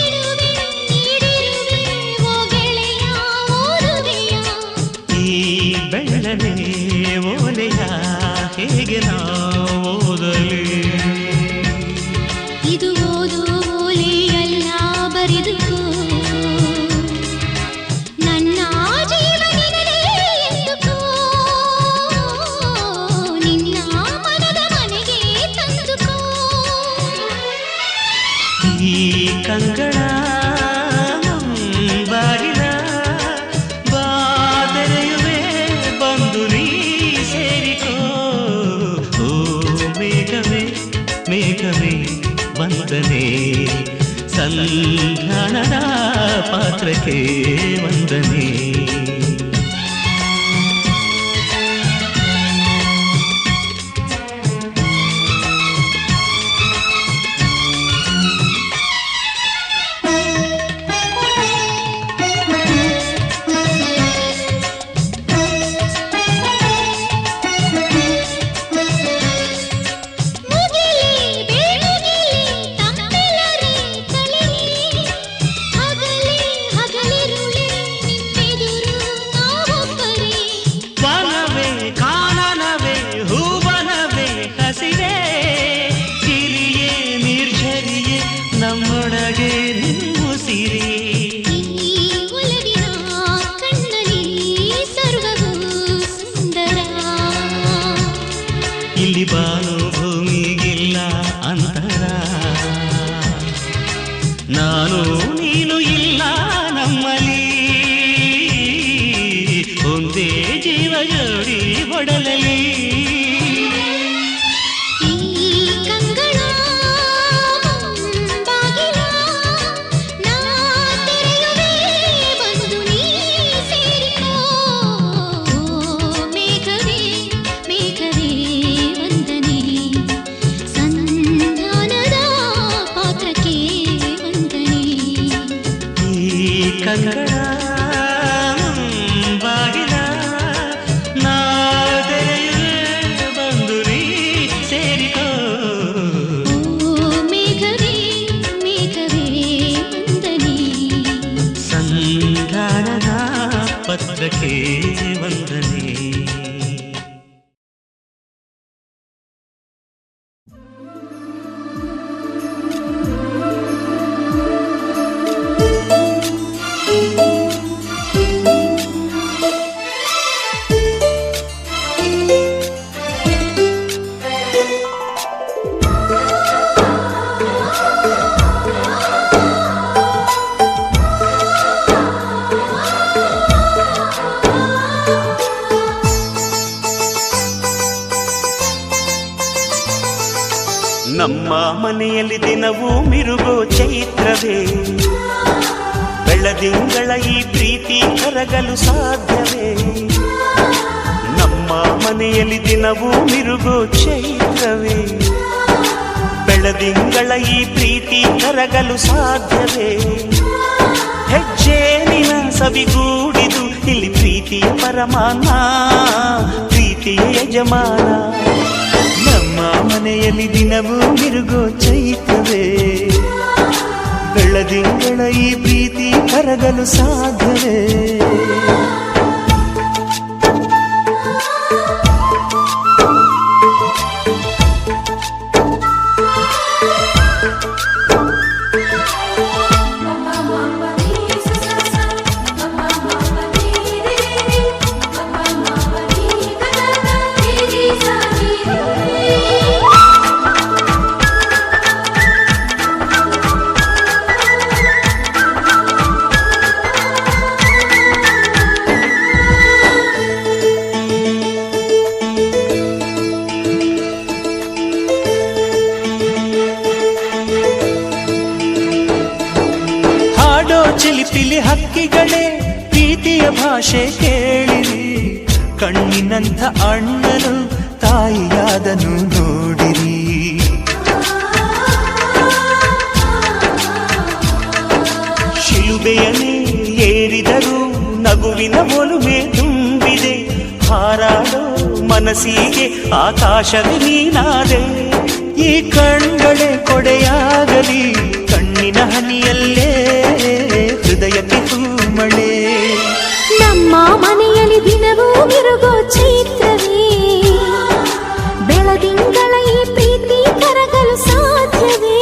ಇಡುವೆ ನೀಡಿರುವೆ ಓ ಗೆಳೆಯ ಓದುವೆಯ. ಈ ಬೆಳ್ಳನೆ ಓಲೆಯ ಹೇಗೆ ನಾ ಓದಲಿ, ಇದು ಓದು ಓಲೆಯಲ್ಲ ಬರೆದುಕೋ, ನನ್ನ ಜೀವನಿನಲೇ ಎಂದುಕೋ, ನಿನ್ನ ಮನದ ಮನೆಗೆ ತಂದುಕೋ. ಈ ಕಂಗಳ ಬಾಗಿಲ ಬಾದರೆಯುವೆ ಬಂದು ನೀ ಸೇರಿಕೋ. ಓ ಮೇಘವೇ ಮೇಘವೇ ವಂದನೆ, ಸಂಧಾನದ ಪಾತ್ರಕ್ಕೆ ವಂದನೆ. ಮುಗಿಲಿ ಬೇಮುಗಿಲಿ ತಮ್ಮೆಲ್ಲರೇ ಕಲಿಲಿ, ಹಗಲೇ ಹಗಲಿರುಳೆ ನಿಮ್ಮೆದುರು ನಾವೊಬ್ಬರೇ. ವನವೇ ಕಾನನವೇ ಹೂವನವೇ ಹಸಿರೇ, ಕಿರಿಯೇ ನಿರ್ಝರಿಯೇ ನಮ್ಮೊಳಗೆ ನಿಮ್ಮುಸಿರೇ. ಈ ಒಲವಿನ ಕಣ್ಣಲ್ಲಿ ಸರ್ವವೂ ಸುಂದರ, ಇಲ್ಲಿ ಬಾನು ಭೂಮಿಗಿಲ್ಲ ಅಂತರ, ನಾನು ನೀನು ಇಲ್ಲ ನಮ್ಮಲ್ಲಿ, ಒಂದೇ ಜೀವ ಜೋಡಿ ಒಡಲಲಿ. ಈ ಕಂಗಳ ಬಾಗಿಲ ನಾ ತೆರೆಯುವೆ ಬಂದು ನೀ ಸೇರಿಕೋ. ಮೇಘವೇ ಮೇಘವೇ ವಂದನೆ, ಸಂಧಾನದ ಕಂಗಳ ಬಾಗಿಲ ನಾದೆಯೇ ಬಂದು ನೀ ಸೇರಿಕೋ. ಮೇಘವೇ ಮೇಘವೇ ವಂದನೆ, ಸಂಧಾನದ ಪತ್ರಕ್ಕೆ ವಂದನೆ. ನಮ್ಮ ಮನೆಯಲ್ಲಿ ದಿನವೂ ಮಿರುಗೋ ಚೈತ್ರವೇ, ಬೆಳದಿಂಗಳ ಈ ಪ್ರೀತಿ ಕರಗಲು ಸಾಧ್ಯವೇ? ನಮ್ಮ ಮನೆಯಲ್ಲಿ ದಿನವೂ ಮಿರುಗೋ ಚೈತ್ರವೇ, ಬೆಳದಿಂಗಳ ಈ ಪ್ರೀತಿ ಕರಗಲು ಸಾಧ್ಯವೇ? ಹೆಜ್ಜೇನಿನ ಸವಿಗೂಡಿದು ಇಲ್ಲಿ ಪ್ರೀತಿಯ ಪರಮಾನ, ಪ್ರೀತಿಯ ಯಜಮಾನ. ನಮ್ಮ ಮನೆಯಲ್ಲಿ ದಿನವೂ ಮಿರುಗೋ ಚೈತ್ರವೇ, ಬೆಳದಿಂಗಳ ಈ ಪ್ರೀತಿ ಕರಗಲು ಸಾಧ್ಯವೇ? ಚಿಲಿಪಿಲಿ ಹಕ್ಕಿಗಳೇ ಪ್ರೀತಿಯ ಭಾಷೆ ಕೇಳಿರಿ, ಕಣ್ಣಿನಂಥ ಅಣ್ಣನು ತಾಯಿಯಾದನು ನೋಡಿರಿ. ಶಿಲುಬೆಯನ್ನೇ ಏರಿದರೂ ನಗುವಿನ ಒಲುಮೆ ತುಂಬಿದೆ, ಹಾರಾಡೋ ಮನಸ್ಸಿಗೆ ಆಕಾಶವೇ ನೀನಾದೆ. ಈ ಕಣ್ಗಳೇ ಕೊಡೆಯಾಗಲಿ, ಕಣ್ಣಿನ ಹನಿಯಲ್ಲೇ ಹೃದಯಕ್ಕೆ ಹೂಮಳೆ. ನಮ್ಮ ಮನೆಯಲ್ಲಿ ದಿನವೂ ಮಿರುಗೋ ಚೈತ್ರವೇ, ಬೆಳದಿಂಗಳ ಈ ಪ್ರೀತಿ ಕರಗಲು ಸಾಧ್ಯವೇ?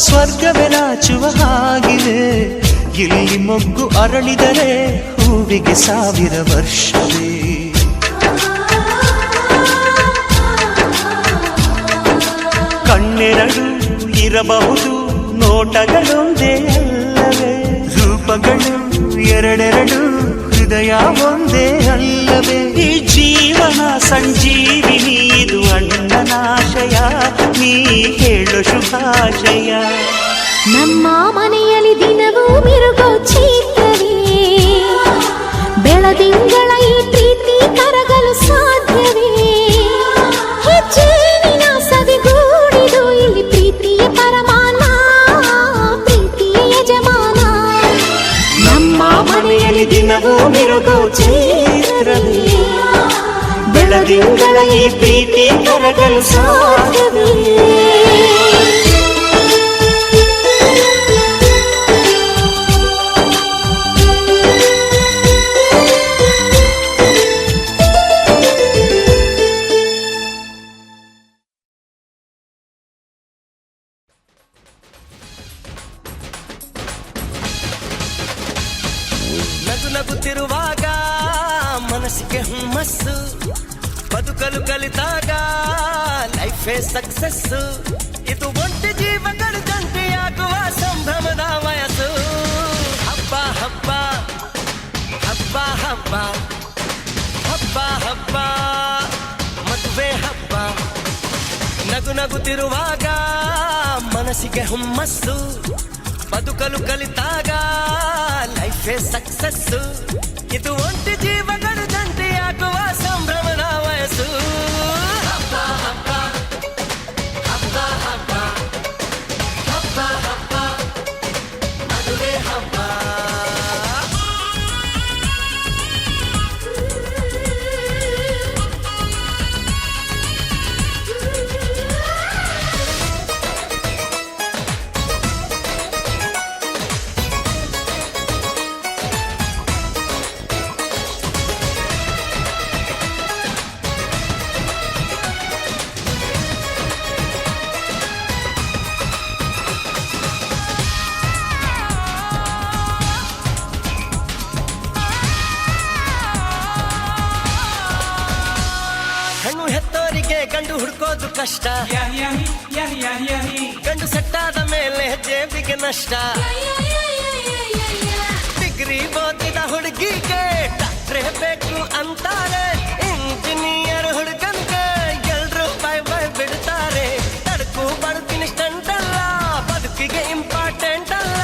ಸ್ವರ್ಗವೇ ನಾಚುವ ಹಾಗಿವೆ, ಇಲ್ಲಿ ಮೊಗ್ಗು ಅರಳಿದರೆ ಹೂವಿಗೆ 1000 ವರ್ಷವೇ. ಕಣ್ಣೆರಡು ಇರಬಹುದು, ನೋಟಗಳೊಂದೇ ಅಲ್ಲವೇ? ರೂಪಗಳು ಎರಡೆರಡು, ಹೃದಯ ಒಂದೇ ಅಲ್ಲವೇ? ಈ ಜೀವನ ಸಂಜೀವಿನಿ, ಇದು ಅಣ್ಣನಾಶಯ, ನೀ ಹೇಳು ಶುಭಾಶಯ. ನಮ್ಮ ಮನೆಯಲ್ಲಿ ದಿನವೂ ಮಿರುಗೋ ಚೈತ್ರವೇ, ಬೆಳದಿಂಗಳ ಈ ಪ್ರೀತಿ ಕರಗಲು ಸಾಧ್ಯವೇ? ಹೆಜ್ಜೇನಿನ ಸವಿಗೂಡಿದು ಇಲ್ಲಿ ಪ್ರೀತಿಯ ಪರಮಾನ, ಪ್ರೀತಿಯ ಯಜಮಾನ. ನಮ್ಮ ಮನೆಯಲ್ಲಿ ದಿನವೂ ಮಿರುಗೋ ಚೈತ್ರವೇ, ಬೆಳದಿಂಗಳ ಈ ಪ್ರೀತಿ ಕರಗಲು ಸಾಧ್ಯವೇ? ಹುಮ್ಮಸ್ಸು ಬದುಕಲು ಕಲಿತಾಗ ಲೈಫೇ ಸಕ್ಸಸ್ಸು ಇದು ಒಂಟಿ ಜೀವಗಳು ಜಂಟಿಯಾಗುವ ಸಂಭ್ರಮದ ವಯಸ್ಸು ಹಬ್ಬ ಹಬ್ಬ ಹಬ್ಬ ಹಬ್ಬ ಹಬ್ಬ ಹಬ್ಬ ಮದುವೆ ಹಬ್ಬ ನಗು ನಗುತ್ತಿರುವಾಗ ಮನಸ್ಸಿಗೆ ಹುಮ್ಮಸ್ಸು ಬದುಕಲು ಕಲಿತಾಗ ಲೈಫೇ ಸಕ್ಸಸ್ಸು ಇದು ಒಂಟಿ ಜೀವಗಳು ಜಂಟಿಯಾಗುವ ಸಂಭ್ರಮದ ವಯಸ್ಸು ಹಬ್ಬ ಹಬ್ಬ ಹಬ್ಬ ಹಬ್ಬ ಹಬ್ಬ ಹಬ್ಬ ಮದುವೆ ಹಬ್ಬ ಹೆಣ್ಣು ಹೆತ್ತೋರಿಗೆ ಗಂಡು ಹುಡ್ಕೋದು ಕಷ್ಟ ಗಂಡು ಸೆಟ್ಟಾದ ಮೇಲೆ ಜೇಬಿಗೆ ನಷ್ಟ ಡಿಗ್ರಿ ಓದಿದ ಹುಡುಗಿಗೆ ಡಾಕ್ಟ್ರೇ ಬೇಕು ಅಂತಾರೆ ಇಂಜಿನಿಯರ್ ಹುಡುಗನ್ಗೆ ಎಲ್ರು ಬೈ ಬೈ ಬಿಡ್ತಾರೆ ತಡಕು ಬದುಕಿನ ಸ್ಟಂಟ್ ಅಲ್ಲ ಬದುಕಿಗೆ ಇಂಪಾರ್ಟೆಂಟ್ ಅಲ್ಲ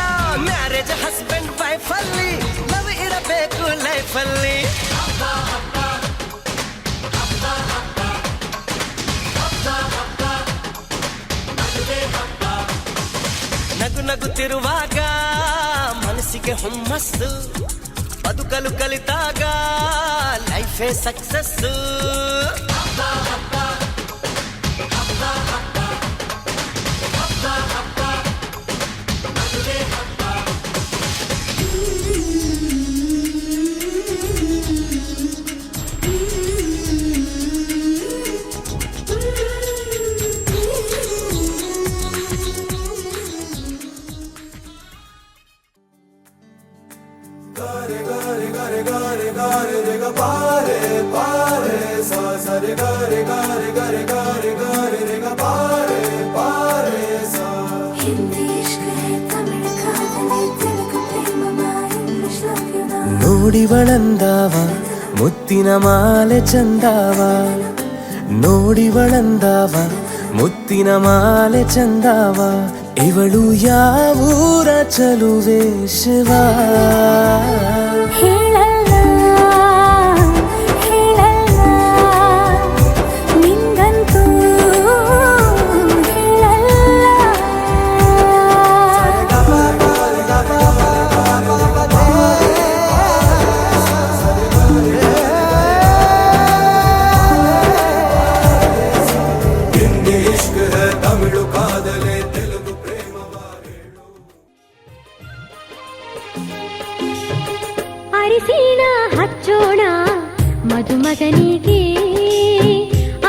ಮ್ಯಾರೇಜ್ ಹಸ್ಬೆಂಡ್ ವೈಫ್ ಅಲ್ಲಿ ಲವ್ ಇರಬೇಕು ಲೈಫ್ ಅಲ್ಲಿ ನಗು ನಗುತ್ತಿರುವಾಗ ಮನಸ್ಸಿಗೆ ಹುಮ್ಮಸ್ಸು ಬದುಕಲು ಕಲಿತಾಗ ಲೈಫೇ ಸಕ್ಸಸ್ಸು हिंदी इश्क है तमिल कादले तेलुगु प्रेममा इंग्लिश लव यू ना ನೋಡಿವಳಂದಾವ ಮುತ್ತಿನ ಮಾಲೆ ಚಂದಾವ ನೋಡಿವಳಂದಾವ ಮುತ್ತಿನ ಮಾಲೆ ಚಂದಾವ ಇವಳು ಯಾವೂರ ಚಲುವೆ ಶಿವ ಹೇಳಲ್ಲ ಹೇಳಲ್ಲ ನಿಂಗಂತೂ हिंदी इश्क है तमिल कादले तेलुगु प्रेम ಅರಿಶಿಣ ಹಚ್ಚೋಣ ಮದುಮಗನಿಗೆ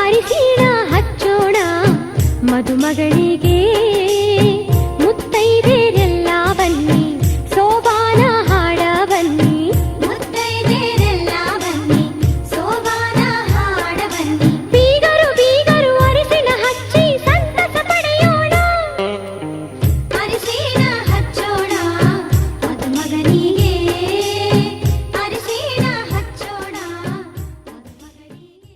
ಅರಿಶಿಣ ಹಚ್ಚೋಣ ಮದುಮಗಳಿಗೆ ಮುತ್ತೈದೆರೆಲ್ಲ ಬನ್ನಿ ಸೋಬಾನ ಹಾಡ ಬನ್ನಿ ಮುತ್ತೈದೆರೆಲ್ಲ ಬನ್ನಿ ಸೋಬಾನ ಹಾಡ ಬನ್ನಿ ಬೀಗರು ಬೀಗರು ಅರಿಶಿಣ ಹಚ್ಚಿ ಸಂತಸ ಪಡೆಯೋಣ ಅರಿಶಿಣ ಹಚ್ಚೋಣ ಮದುಮಗನಿಗೆ ಅರಿಶಿಣ ಹಚ್ಚೋಣ ಮದುಮಗನಿಗೆ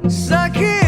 ಸಖಿ